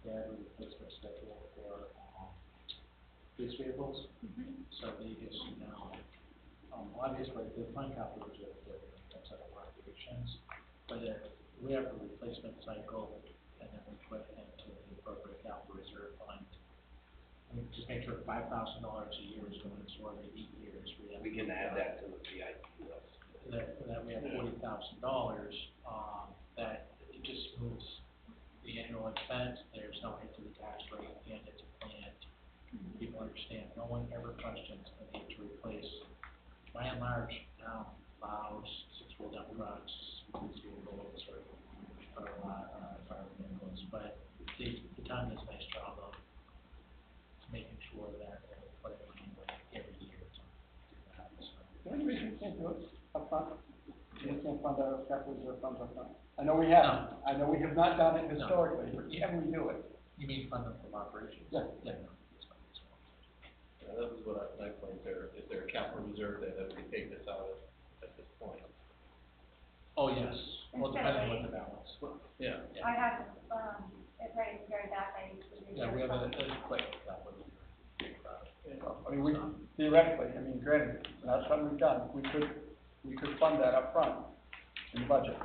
they have a replacement schedule for, police vehicles. So they just, obviously, the fund capital reserve, that's out of operations, but we have a replacement cycle, and then we put it into the appropriate capital reserve fund. We just make sure $5,000 a year is going to every 8 years. We can add that to the VIP list. That we have $40,000, that it just smooths the annual expense, there's no hit to the tax rate, and it's planned. People understand, no one ever questions the need to replace, by and large, plows, 6-wheel dump trucks, police vehicles, but the town does a nice job of making sure that they're putting money in every year to do that, so. Is there any reason we can't do it upfront? We can't fund our capital reserve funds upfront? I know we have, I know we have not done it historically, but can we do it? You mean fund them from operations? Yeah. Yeah, no, it's fine, it's fine. Yeah, that was what my point there, is there a capital reserve that we can take this out of at this point? Oh, yes, well, Instead depending of on what the balance. Yeah. I have, it right at the very back, Yeah, we have a quick capital. I mean, we, theoretically, I mean, granted, it's not something we've done, we could fund that upfront in the budget.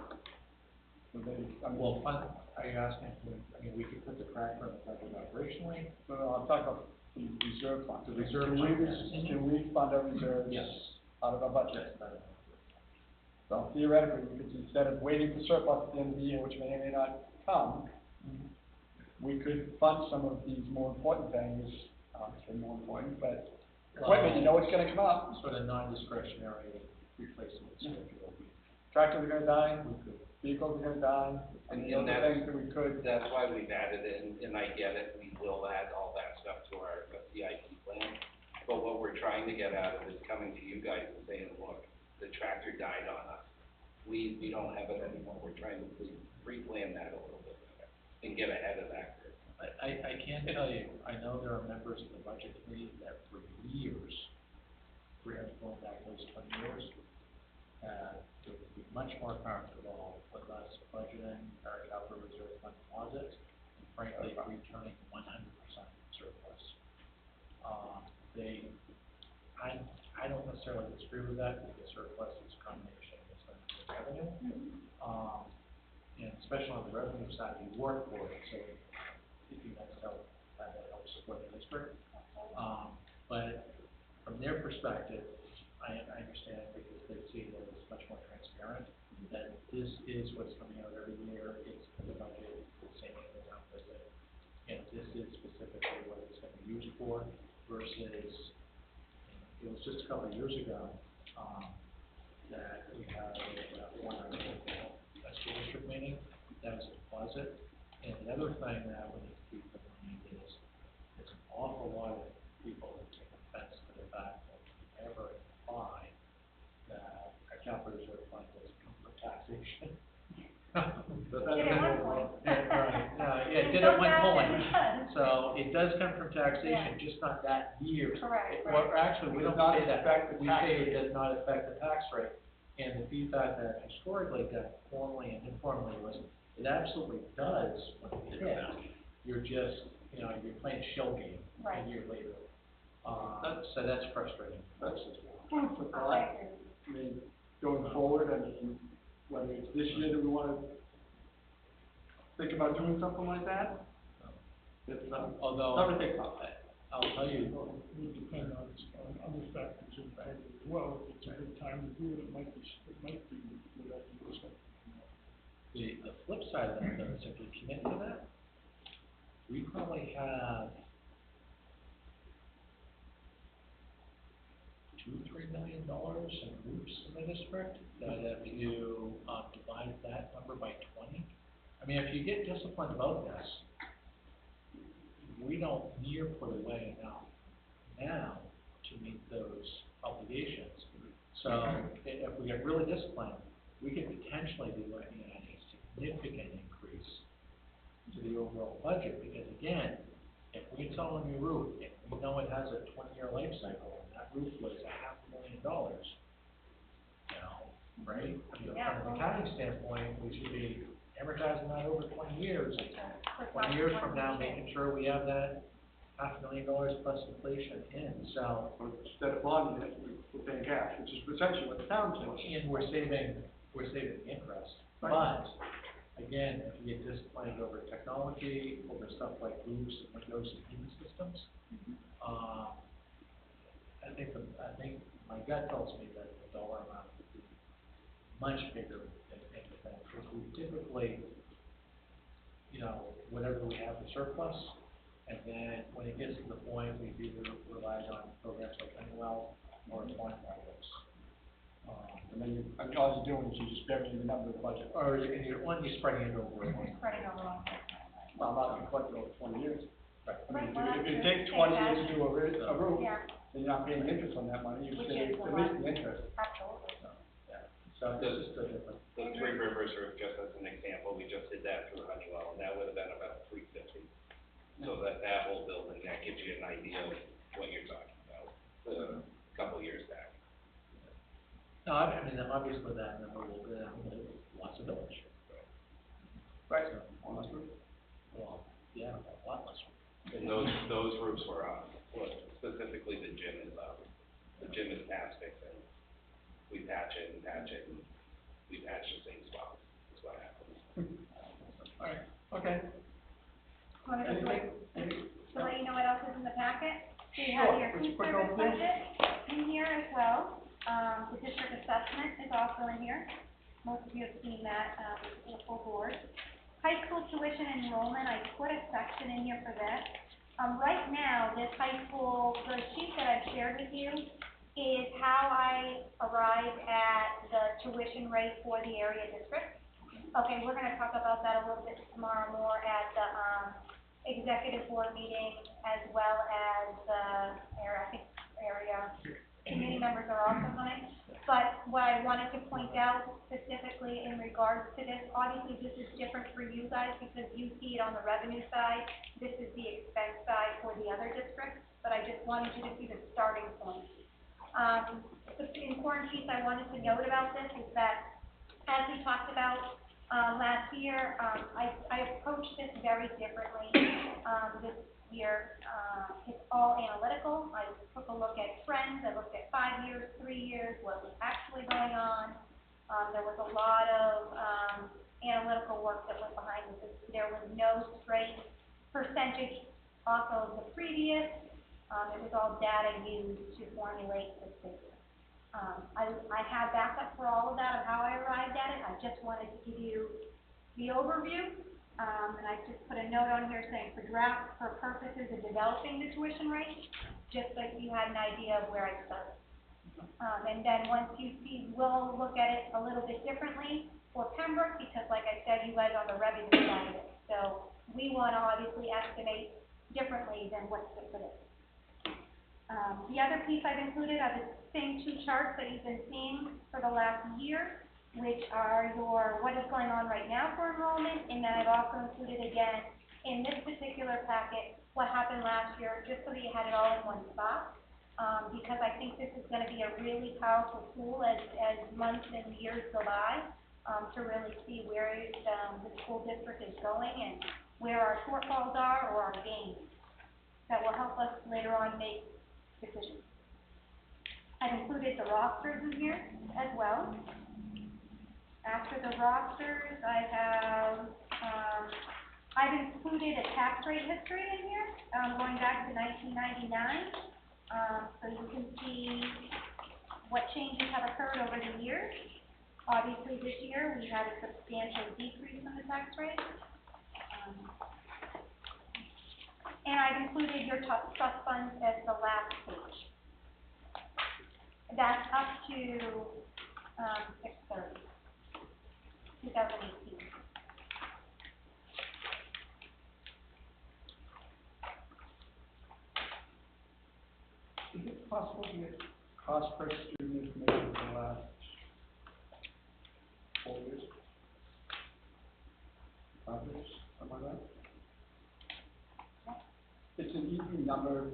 So they, I mean, Well, fund, are you asking, I mean, we could put the tractor in the budget operationally? no, I'm talking about the reserve fund. The reserve Can we, fund, yes. can we fund our reserves Yes. out of our budget? Yes, that is. So theoretically, we could, instead of waiting for surplus at the end of the year, which may or may not come, we could fund some of these more important things, obviously more important, but equipment, you know it's gonna come up. Sort of non-discretionary replacements, if you will. Tractors are gonna die, vehicles are gonna die, and the And other that's- things that we could. That's why we've added in, and I get it, we will add all that stuff to our CIP plan. But what we're trying to get out of is coming to you guys and saying, look, the tractor died on us. We don't have it anymore, we're trying to pre-plan that a little bit better and get ahead of that curve. I can tell you, I know there are members of the budget committee that for years, going back those 20 years, they would be much more comfortable with us budgeting our capital reserve fund deposits, and frankly, returning 100% surplus. I don't necessarily disagree with that, because surplus is a combination of expense and revenue. And especially on the revenue side, you work for it, so if you guys help, that helps support the district. But from their perspective, I understand, because they see that it's much more transparent, that this is what's coming out every year, it's the budget, it's the same as the town budget. And this is specifically what it's gonna be used for, versus, it was just a couple of years ago, that we had a school district meeting, that was a deposit. And the other thing that we need to keep in mind is, there's an awful lot of people who take offense to the fact that we ever imply that our capital reserve fund does come from taxation. Did at one point. Yeah, it did at one point. So it does come from taxation, Yeah. just not that year. Correct. Or actually, we It don't does not say that, affect the we tax say rate. it does not affect the tax rate. And the feedback that historically got formally and informally was, it absolutely does when it hits. You're just, you're playing shell game Right. a year later. So that's frustrating for us as well. Food for thought. I mean, going forward, I mean, whether it's this year that we wanna think about doing something like that, it's, Although, something to think about. I'll tell you, Well, it would depend on other factors in fact as well. If it's a good time to do it, it might be a good idea to do something. the flip side of that, though, is if we commit to that, we probably have $2-3 million in groups in the district, that if you, divide that number by 20, I mean, if you get disciplined about this, we don't near put away enough now to meet those obligations. So if we get really disciplined, we could potentially be looking at a significant increase to the overall budget, because again, if we install a new roof, and we know it has a 20-year life cycle, and that roof was $500,000, right? Yeah. From an accounting standpoint, we should be amortizing that over 20 years, and 20 years from now, making sure we have that $500,000 plus inflation in, so. Instead of bonding it, we're paying cash, which is essentially what the town's doing. And we're saving interest, Right. but, again, if you get disciplined over technology, over stuff like roofs and windows and heating systems, I think my gut tells me that the dollar amount would be much bigger than defense, because we typically, whatever we have in surplus, and then when it gets to the point, we've either relied on programs like Honeywell or bond projects. And then all you're doing is you're just burying the number of the budget. Or you're spreading it over a long. Spreading over a long time. well, not been collected over 20 years. Right. I mean, Right, if it well, takes 20 years to do a roof, Yeah, then you're not paying interest on that money, you Which save is a at lot. least the interest. absolutely. So it's just a different. The Three Rivers are just as an example, we just did that through Honeywell, and that would have been about $350. So that whole building, that gives you an idea of what you're talking about, a couple years back. No, I mean, obviously that number will go down, but lots of village. Right. So, On this roof. well, yeah, a lot less. And those roofs were up, well, specifically the gym is up. The gym is past fixing. We patch it, and we patch the same spots, that's what happens. All right, okay. Want to just Anything? to let you know what else is in the packet? We Sure, have your would you food quick service overview? budget in here as well. The district assessment is also in here. Most of you have seen that, in the full board. High school tuition enrollment, I put a section in here for that. Right now, this high school, the sheet that I've shared with you is how I arrived at the tuition rate for the area district. Okay, we're gonna talk about that a little bit tomorrow more at the, executive board meeting, as well as the, I think, area committee members are also coming. But what I wanted to point out specifically in regards to this, obviously this is different for you guys because you see it on the revenue side. This is the expense side for the other districts, but I just wanted you to see the starting point. The important piece I wanted to note about this is that, as we talked about, last year, I approached this very differently. This year, it's all analytical. I took a look at trends. I looked at 5 years, 3 years, what was actually going on. There was a lot of analytical work that went behind this. There was no straight percentage off of the previous. It was all data used to formulate this figure. I have backup for all of that of how I arrived at it. I just wanted to give you the overview. And I just put a note on here saying for purposes of developing the tuition rate, just so you had an idea of where I started. And then once you see, we'll look at it a little bit differently for Pembroke, because like I said, you guys are on the revenue side of it. So we want to obviously estimate differently than what's good for this. The other piece I've included are the same two charts that you've been seeing for the last year, which are your what is going on right now for enrollment, and then I've also included again in this particular packet what happened last year, just so that you had it all in one spot. Because I think this is going to be a really powerful tool as months and years go by, to really see where the school district is going and where our shortfalls are or our gains. That will help us later on make decisions. I've included the rosters in here as well. After the rosters, I have, I've included a tax rate history in here, going back to 1999. So you can see what changes have occurred over the years. Obviously, this year, we had a substantial decrease in the tax rate. And I've included your trust funds as the last page. That's up to 6/30, 2018. Is it possible to get cost per student information for the last 4 years? 5 years, something like that? It's an easy number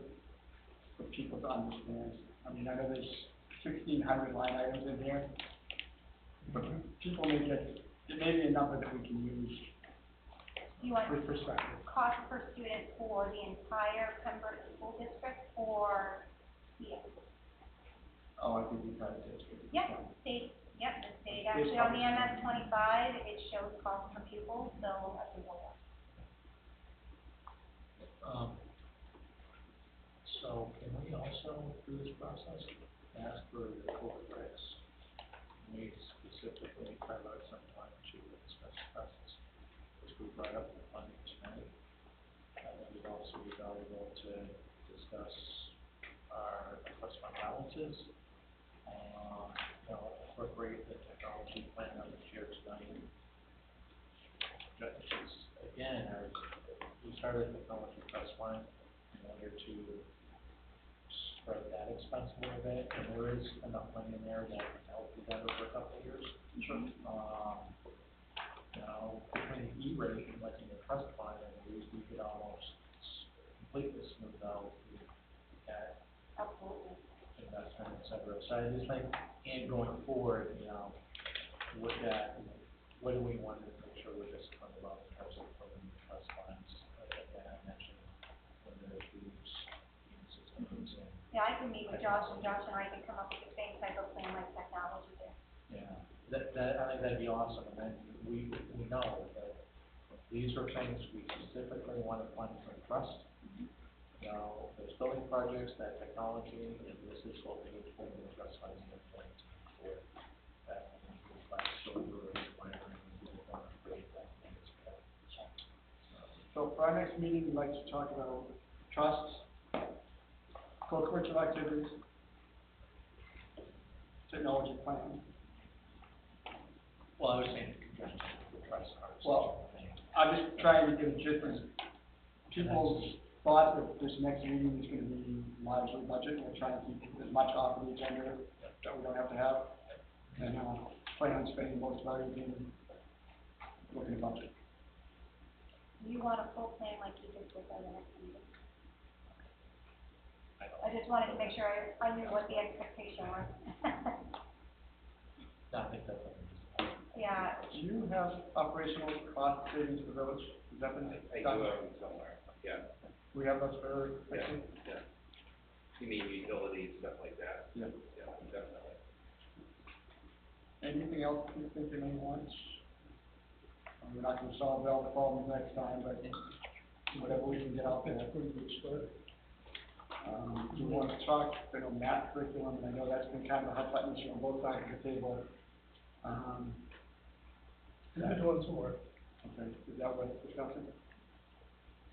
for people to understand. I mean, I know there's 1,600 line items in here, but people may get, it may be a number that we can use You want with perspective. cost per student for the entire Pembroke School District or the Oh, I think we got it. Yep, state, yep, the state, actually on the MS 25, it shows cost per pupil, so I think we'll. So can we also through this process ask for the COVID grants? We specifically carve out some time to discuss the process, which we brought up in the funding tonight. It would also be valuable to discuss our trust fund balances, incorporate the technology plan on the year tonight. Again, we started a technology trust fund in order to spread that expense a little bit, and there is enough money in there that can help you vendor for a couple of years. Sure. You know, between the E-rate and what's in the trust fund, and we could almost completely smooth out that Absolutely. investment, et cetera. So I just think, and going forward, you know, with that, what do we want to make sure we're just talking about in terms of putting the trust funds? Again, I mentioned when there's these systems and, Yeah, I can meet with Josh, and Josh and I can come up with the same type of plan like technology did. yeah, I think that'd be awesome. And then we know that these are things we specifically want to fund from trust. You know, there's building projects, that technology, and this is what we need to put in the trust funds in place for that. Like silver, wiring, we're going to create that. So for our next meeting, we'd like to talk about trusts, co-curricular activities, technology plan. Well, I was saying in conjunction with the trust cards. Well, I'm just trying to get a different, people's thought that this next meeting is gonna be largely budget, we're trying to keep as much off of the agenda that we don't have to have. And, plan on spending most of our evening looking at budget. You want a full plan like you did with the next meeting? I don't. I just wanted to make sure I knew what the expectation was. No, I think that's. Yeah, Do you have operational cost savings for the village? Has that been I do done? have them somewhere, yeah, We have those for, yeah, yeah. You mean utilities, stuff like that? Yeah. Yeah, definitely. Anything else you think you may want? We're not gonna solve all the problems next time, but whatever we can get out there. That's a pretty good start. Do you want to talk, math curriculum, and I know that's been kind of a hot button issue on both sides of the table. We've been doing some work. Okay, is that worth discussing?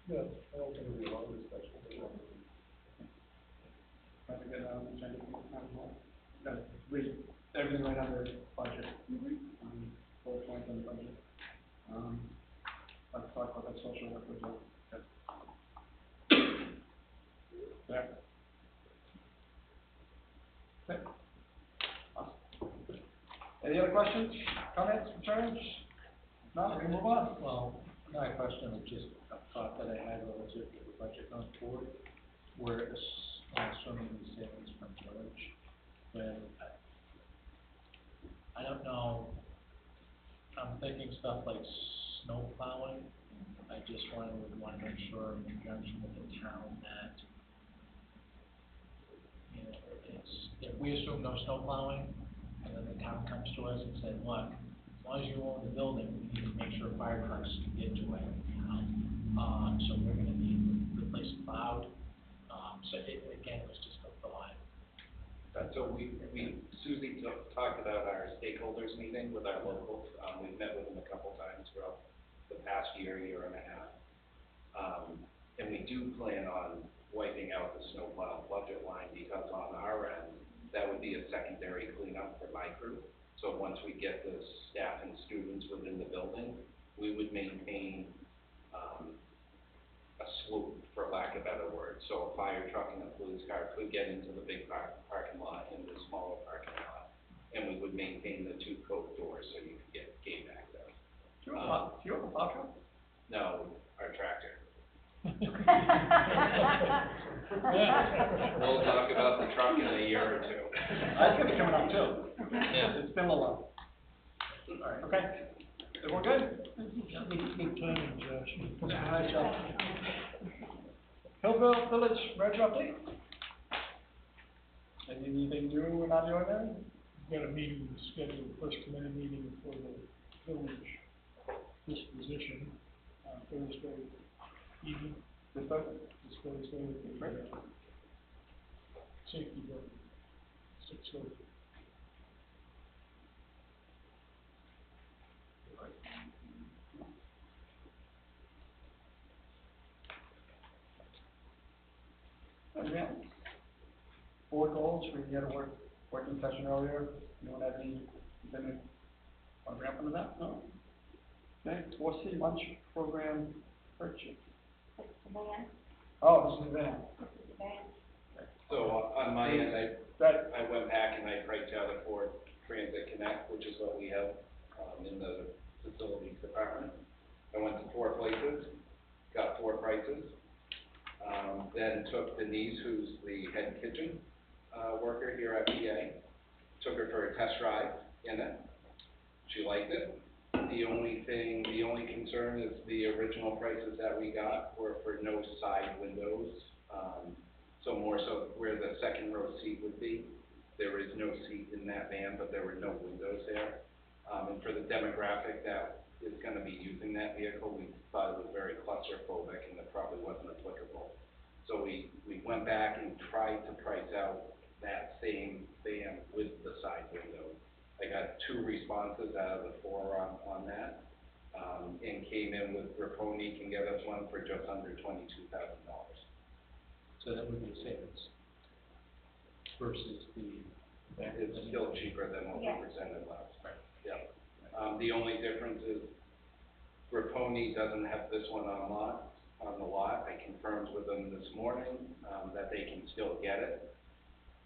Yeah, I don't think it'll be a long discussion. Trying to get on the agenda for next time as well. Read everything right under budget. Bullet points on the budget. Let's talk about that social work as well. Yeah. Okay. Awesome. Any other questions, comments, concerns? No, we can move on. Well, my question was just a thought that I had relative to the budget going forward, where assuming these savings from village, but I don't know, I'm thinking stuff like snow plowing. I just would want to make sure in conjunction with the town that, you know, if we assume no snow plowing, and then the town comes to us and says, look, as long as you own the building, we need to make sure fire trucks can get to it, you know? So we're gonna need the place plowed. So again, it was just a thought. So Susie talked about our stakeholders meeting with our locals. We've met with them a couple times throughout the past year and a half. And we do plan on wiping out the snowplow budget line because on our end, that would be a secondary cleanup for my crew. So once we get the staff and students within the building, we would maintain, a slope, for lack of better words. So a fire truck and a police car could get into the big parking lot and the smaller parking lot. And we would maintain the two coat doors so you could get gate access. Do you have a plow truck? No, our tractor. yeah. We'll talk about the truck in a year or two. That's gonna be coming up too. Yeah. It's been a while. All right, okay. Everyone good? Good timing, Josh. Nice job. Hillsville Village merger update? Anything new we're not doing there? We've got a meeting scheduled, first committee meeting for the village disposition, Thursday evening, This Thursday? this Thursday, Great. safety board, 6:30. Anything else? Board goals, we had a working session earlier. Anyone have any, want to wrap into that? No? Okay, 4C lunch program purchase. the van, Oh, this is the van. this is the van. So on my end, That, I went back and I priced out a Ford Transit Connect, which is what we have, in the facilities department. I went to 4 places, got 4 prices. Then took Denise, who's the head kitchen, worker here at PA, took her for a test drive in it. She liked it. The only concern is the original prices that we got were for no side windows. So more so where the second row seat would be. There is no seat in that van, but there were no windows there. And for the demographic that is gonna be using that vehicle, we thought it was very claustrophobic and it probably wasn't applicable. So we went back and tried to price out that same van with the side window. I got 2 responses out of the 4 on that, and came in with Raponi can get us one for just under $22,000. So that would be a savings versus the. It's still cheaper than what we Yeah. presented last. Right. Yeah. The only difference is Raponi doesn't have this one on the lot. I confirmed with them this morning, that they can still get it.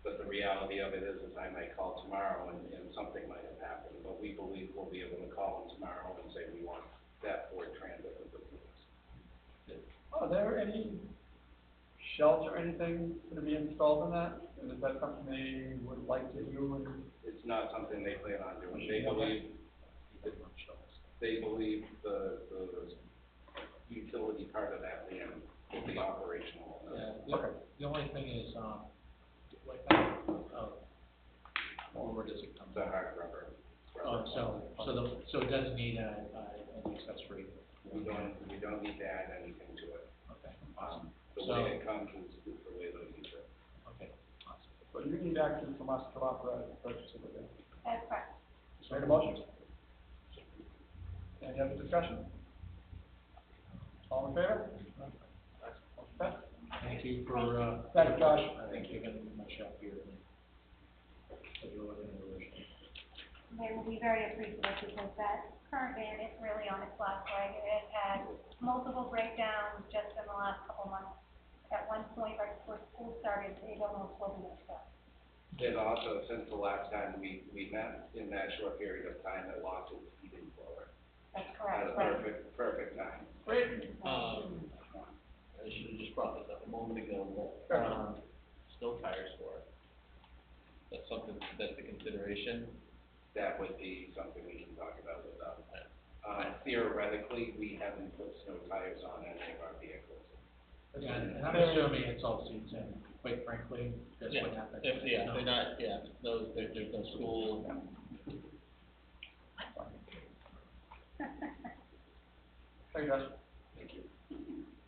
But the reality of it is I might call tomorrow and something might have happened. But we believe we'll be able to call them tomorrow and say we want that Ford Transit with the seats. are there any shelves or anything to be installed in that? And is that something they would like to do? And It's not something they plan on doing. Okay. They believe the utility part of that van will be operational. Yeah, the only thing is, what kind of, where does it come The from? hard rubber. So it doesn't need an accessory? We don't need to add anything to it. Okay, awesome. The So, way it comes is the way they'll use it. okay, awesome. so you need action from us to authorize the purchase of the van. That's correct. Make a motion? Any other discussion? All in favor? Okay. Thank you for, Thank you, Josh. I think you're gonna much up here than you were in the original. They will be very appreciative because that current van is really on its last leg. It had multiple breakdowns just in the last couple months. At one point, right before school started, it almost wasn't a step. And also, since the last time we met, in that short period of time, it lost its heating blower. That's At correct, a right? perfect time. Great. I should have just brought this up a moment ago, but, snow tires for it. That's something, that's a consideration. That would be something we can talk about with them. Theoretically, we haven't put snow tires on any of our vehicles. Yeah, and I'm assuming it's all season, quite frankly, that's what Yeah, happens. if, yeah, they're not, yeah, no, there's no school. Thank you, Josh. Thank you.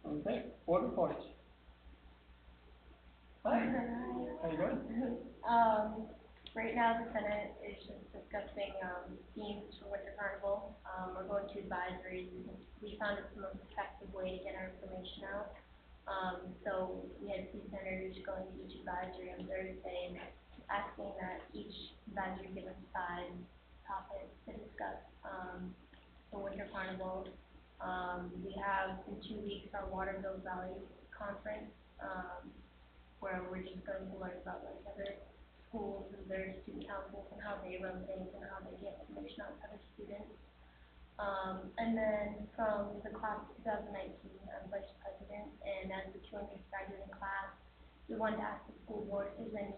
Okay, board reports. Hi, how you doing? Right now, the Senate is just discussing, themes for Winter Carnival. We're going to advisories. We found it's the most effective way to get our information out. So we had 2 senators going to each advisory on Thursday and asking that each advisory give us 5 topics to discuss, for Winter Carnival. We have in 2 weeks our Waterville Valley Conference, where we're just going to learn about like other schools and their student councils and how they run things and how they get information out to other students. And then from the class of 2019, I'm vice president, and as the 200th graduating class, we wanted to ask the school board if there's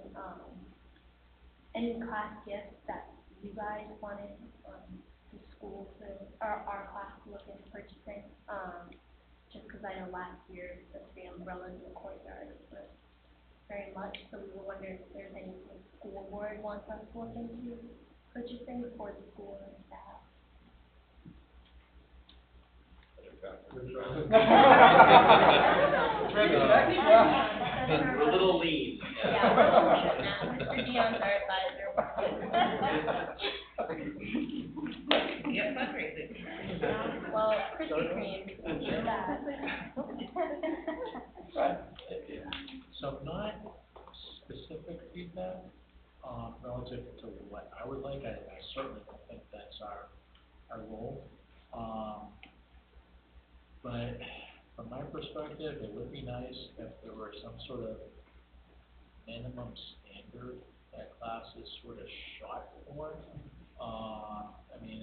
any class gifts that you guys wanted the school to, or our class to look into purchasing. Just because I know last year the 3 umbrellas in the courtyard was very much, so we were wondering if there's anything the school board wants us to look into purchasing for the school and staff. We're a little lean. Yeah, we're looking at that. Mr. Dion's our advisor. Yeah, fundraising. Well, Krispy Kreme, sure that. So not specific feedback, relative to what I would like, I certainly don't think that's our role. But from my perspective, it would be nice if there were some sort of minimum standard that classes sort of shot for. I mean,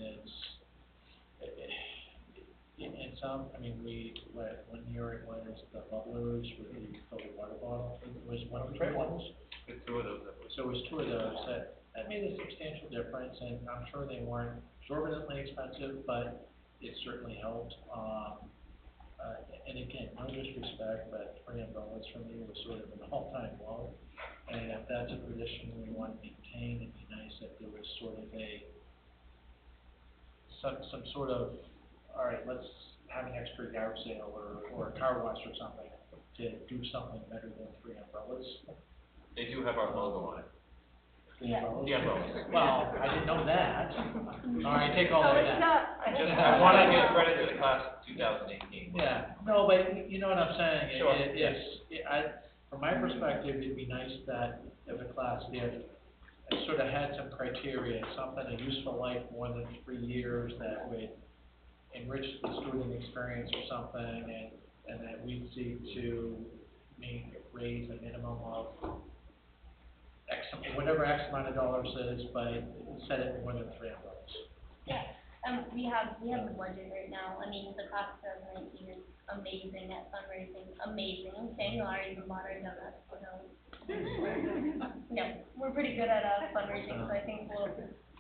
in some, I mean, one year it was the bubblers with the filled water bottle, it was one of the great ones. The two of those. So it was two of those that made a substantial difference, and I'm sure they weren't exorbitantly expensive, but it certainly helped. And again, no disrespect, but 3 umbrellas for me was sort of an all-time low. And if that's a tradition we want to maintain, it'd be nice if there was sort of some sort of, all right, let's have an extra yard sale or a car wash or something to do something better than 3 umbrellas. They do have our logo on it. Yeah. Yeah, well. Well, I didn't know that. All right, take all So that it's back. not, I wanna give credit to the class of 2018. Yeah, no, but you know what I'm saying? Sure, From my perspective, it'd be nice that if a class did, sort of had some criteria, something, a useful life more than 3 years that would enrich the student experience or something, and that we'd seek to raise a minimum of whatever X amount of dollars is, but set it more than 3 umbrellas. Yeah, we have the budget right now. I mean, the class of 2019 is amazing at fundraising, amazing. Daniel already bought our donuts, no, we're pretty good at fundraising, so I think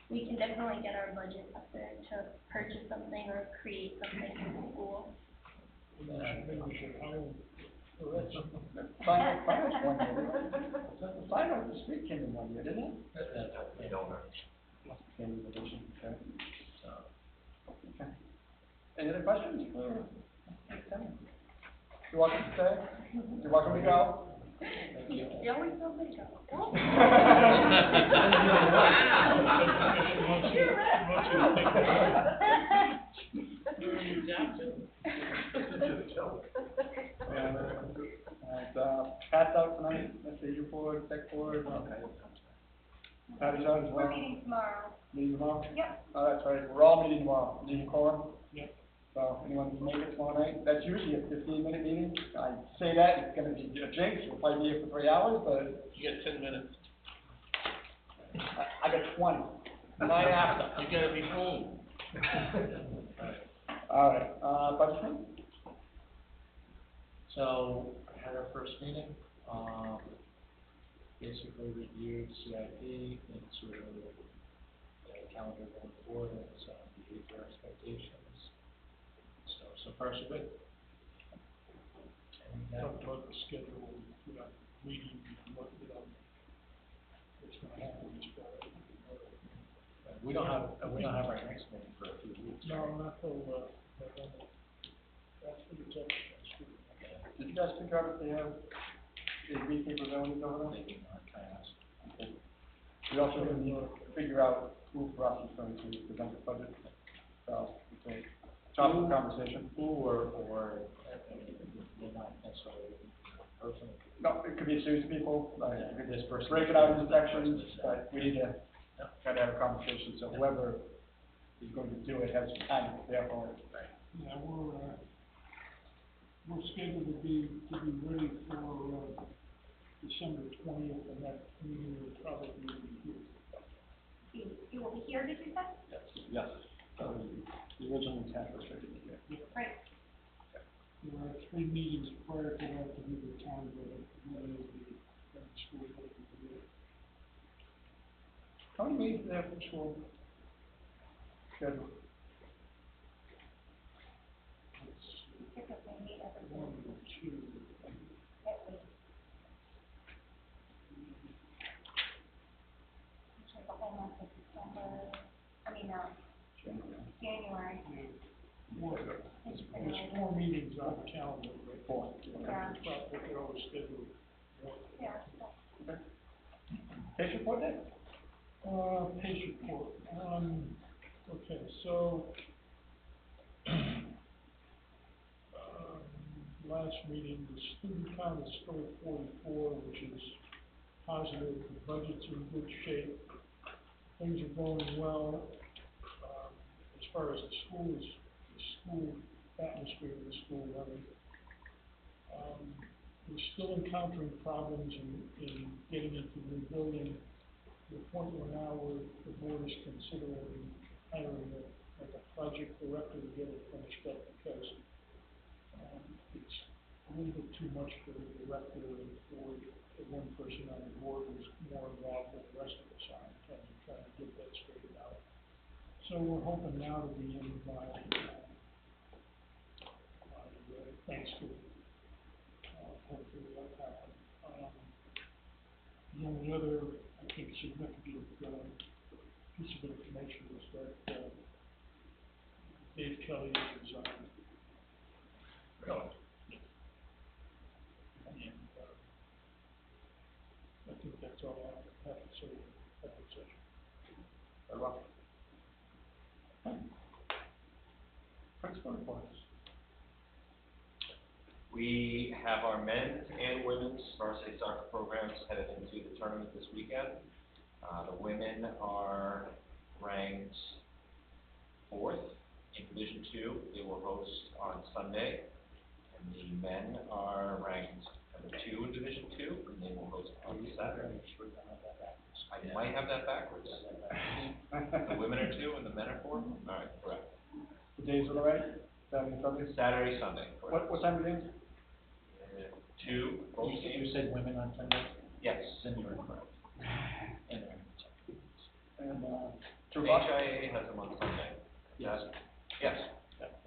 we can definitely get our budget up there to purchase something or create something for the school. Maybe we should hire correction. Finance one year. The final this week came in 1 year, didn't it? They don't know. Standing ovation, okay. Okay. Any other questions for Tim? You're welcome to stay. You're welcome to go. Thank you. You always know my job. Pat's out tonight, SAU board, tech board, okay. Pat is out as well. We're meeting tomorrow. Meeting tomorrow? Yep. Oh, that's right, we're all meeting tomorrow, meeting quorum. Yep. So, anyone can make it tomorrow night, that's usually a 15-minute meeting, I say that, it's gonna be a jinx, we'll probably be here for 3 hours, but You get 10 minutes. I got 20, right after. You gotta be home. All right, budget committee? So, I had our first meeting, basically reviewed CIP and sort of calendar going forward and some behavior expectations. So far so good. And Talked about the schedule, meeting, what, what's gonna happen this Friday. we don't have our next meeting for a few weeks. No, not till, November. That's for the tech school. Did you guys figure out if they have a meeting available over there? They do not pass. We also need to figure out who for us is going to present the budget. So, it's a topic of conversation. Or, I mean, they're not necessarily person. No, it could be a series of people, it could This just person. break it out into sections, but we need to try to have a conversation, so whoever is going to do it has some time to prepare for it. Right. Yeah, we're scheduled to be ready for, December 20th, and that meeting will probably be here. You will be here, did you say? Yes. The original intent was for it to be here. Right. There are 3 meetings prior to that to do the town vote, one is the school vote. How many meetings do they have for school? Schedule. Typically meet every 1 week, or 2. at least. Usually the whole month of December, January. It's pretty There's late. 4 meetings on the calendar, right? 4. Yeah. But they could always schedule more. Yeah. Okay. Case report then? Page report, okay, so, last meeting, the student count is still at 44, which is positive, the budget's in good shape, things are going well. As far as the school atmosphere, the school level, we're still encountering problems in getting into the new building. To the point where now the board is considering hiring like a project director to get it finished up, because, it's a little bit too much for the director and for the one person on the board who's more involved than the rest of us are in terms of trying to get that straightened out. So we're hoping now to be in by Thanksgiving. Hopefully that'll happen. The only other, I think, significant, piece of information is that, Dave Kelly has resigned. Really? And, I think that's all I have to say in public session. Very well. Principal reports. We have our men's and women's varsity soccer programs headed into the tournament this weekend. The women are ranked 4th in Division 2. They will host on Sunday. And the men are ranked number 2 in Division 2, and they will host on Saturday. I might have that backwards. The women are 2 and the men are 4? All right, correct. The days are all right? Saturday, Sunday? Saturday, Sunday, correct. What time are you in? 2, both You games. said women on Sunday? Yes. Then you're incorrect. And And, 2 o'clock? HIA has them on Sunday. Yes. Yes.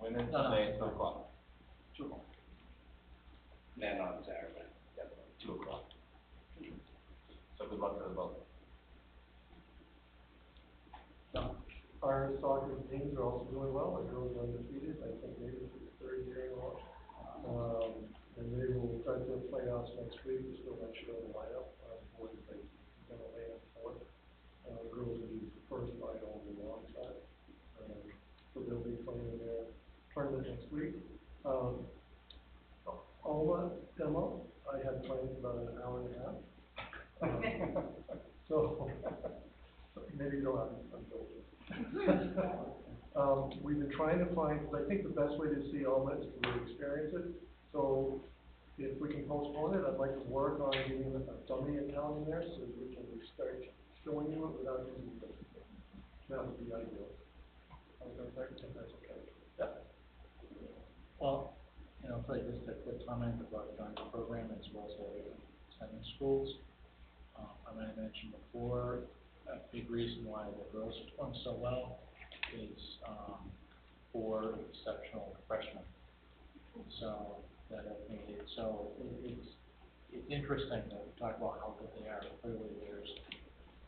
Women's No, no. Sunday at 2 o'clock. 2 o'clock. Men on Saturday. 2 o'clock. So good luck to them both. Our soccer teams are also doing well. The girls are undefeated. I think maybe it's the 3rd year in a row. And they will start their playoffs next week. We're still not sure of the lineup. Boys, they've been a land for. The girls will be the first fight on the long side. So they'll be playing in their tournament next week. Alma, demo, I had planned about an hour and a half. So maybe you don't have, I'm joking. We've been trying to find, because I think the best way to see Alma is to really experience it. So if we can postpone it, I'd like to work on getting a dummy account in there so that we can start showing you it without using it. That would be ideal. I think that's okay. Yeah. Well, you know, play just a quick comment about joining the program as well as sending schools. I might have mentioned before, a big reason why the girls are doing so well is, 4 exceptional freshmen. So, that have made it, so it's interesting that we talk about how good they are. Clearly there's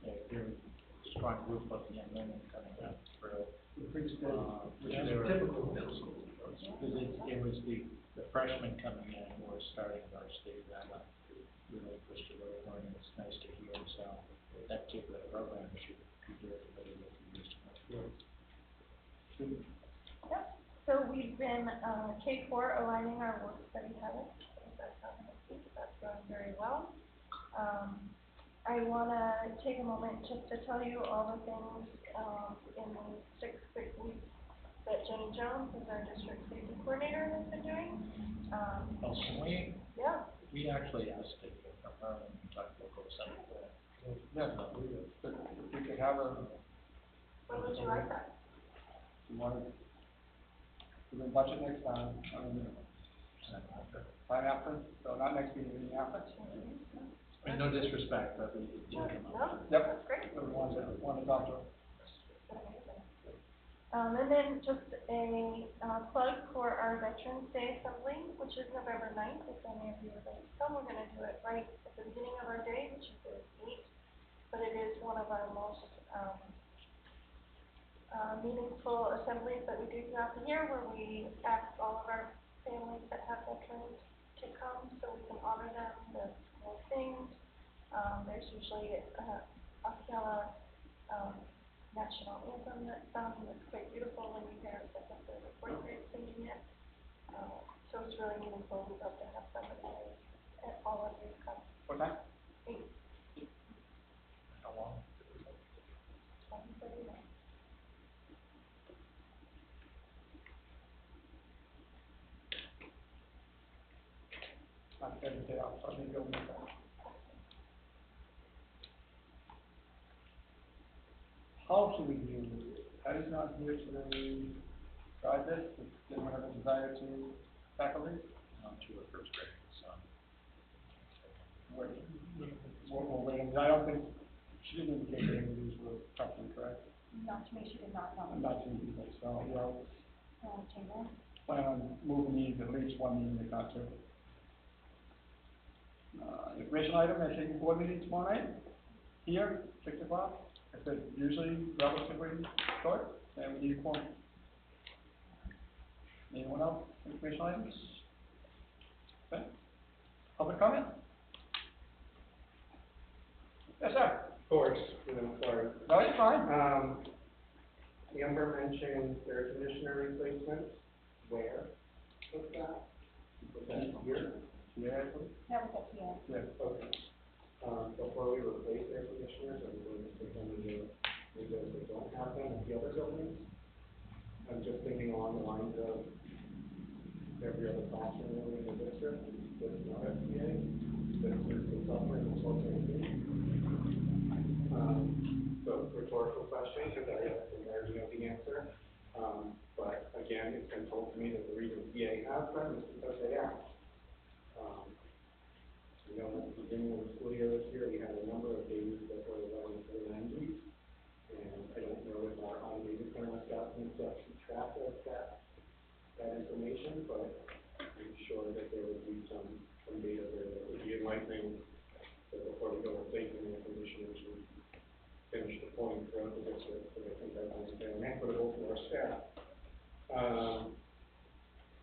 a very strong group of young women coming up through. Pretty steady, which is They're- typical middle school. Because it was the freshmen coming in who were starting varsity that really pushed it over, and it's nice to hear, so that particular program should be very familiar with the years to come. Yep, so we've been, K4 aligning our work study habits, that's going very well. I wanna take a moment just to tell you all the things, in the 6 quick weeks that Jenny Jones, as our district safety coordinator, has been doing. Well, can Yeah, we actually asked to hear from her when we talked about goal 7. Yeah, but if we could have a, when would you like that? you want to, we're gonna budget next time, time after, so not next meeting, meeting after. I mean, no disrespect, but we did come No, up. Yep. that's great. So we want to talk to her. And then just a, plug for our Veterans Day Assembly, which is November 9th, if any of you would like to come, we're gonna do it right at the beginning of our day, which is at 8. But it is one of our most, meaningful assemblies that we do throughout the year, where we ask all of our families that have veterans to come, so we can honor them with cool things. There's usually a cappella, national anthem that's sung, and it's quite beautiful when you hear a second, third, or 4th grade singing it. So it's really meaningful. We'd love to have somebody, and all of you come. What time? 8, How long? 7:30. Veterans Day off, so I think you'll make that. How should we do this? Patty's not here to guide this, does anyone have a desire to tackle this? To a first grade, so. We'll wait, I don't think, she didn't indicate that any of these were properly correct. Not to make sure they're not, I'm not seeing either, so, you know, Chamber. plan on moving these at least one meeting, if not two. Information item, I think board meeting tomorrow night, here, 6 o'clock. I said usually relatively short, and we need a quorum. Anyone else, information items? Okay, public comment? Yes, sir. Of course, sorry. No, you're fine. Amber mentioned air conditioner replacement. Where was that? Was that here? Yeah. That was up here. Yeah. Okay. Before we replace air conditioners, are we going to take any new windows that don't have them at the other buildings? I'm just thinking along the lines of every other classroom in the district that's not SBA, that's the software that's also so rhetorical question, because I already know the answer. But again, it's been told to me that the reason PA has them is because they asked. You know, at the beginning of the school year this year, we had a number of days that were running to the 90s. And I don't know if our automated thermostat can keep track of that information, but I'm sure that there would be some data there that would be enlightening, that before we go replacing air conditioners, we finish deploying throughout the district, but I think that's only fair and equitable to our staff.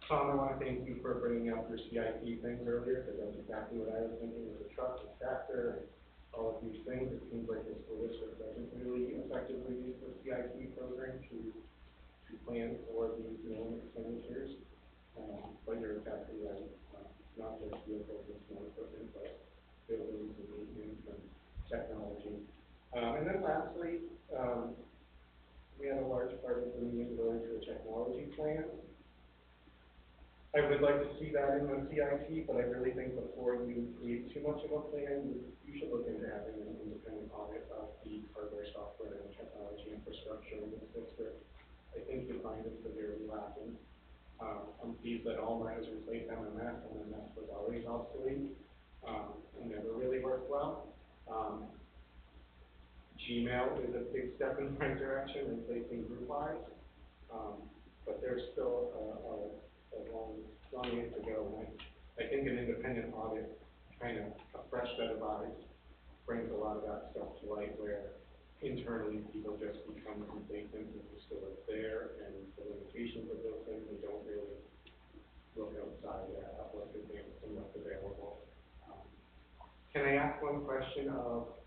Tom, I want to thank you for bringing up your CIP things earlier, because that's exactly what I was thinking with the truck, the tractor, and all of these things. It seems like the school district doesn't really effectively use the CIP program to plan for these known expenditures. But you're exactly right. Not just vehicles and small equipment, but buildings and maintenance and technology. And then lastly, we had a large part of the meeting going to a technology plan. I would like to see that in the CIP, but I really think before you create too much of a plan, you should look into having an independent audit of the hardware, software, and technology infrastructure in this district. I think you'll find it severely lacking. I'm pleased that Alma has replaced MMS. MMS was always obsolete and never really worked well. Gmail is a big step in the right direction, replacing GroupWise, but there's still a long ways to go. And I think an independent audit, kind of a fresh set of eyes, brings a lot of that stuff to light, where internally people just become complacent and just so it's there, and the limitations of those things, they don't really look outside at what's advanced and what's available. Can I ask one question of,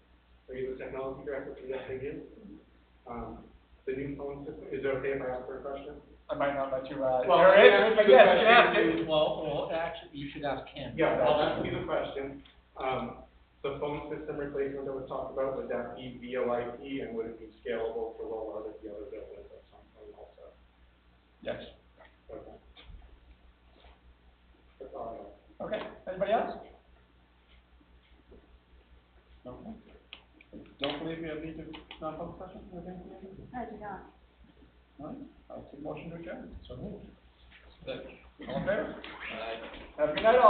are you the technology director? Yes, I do. The new phone system, is it okay if I ask her a question? I might not let you, Well, there is, but yes, you can ask it. Well, actually, you should ask him. Yeah, I'll ask you the question. The phone system replacement that was talked about, would that be VoIP, and would it be scalable for rollout at the other buildings at some point also? Yes. Okay. That's all I have. Okay, anybody else? Okay. Don't believe we have need to non-public session, or anything? I do not. All right, I'll take motion to adjourn. So moved. But, All in favor? uh, Have a good night, all.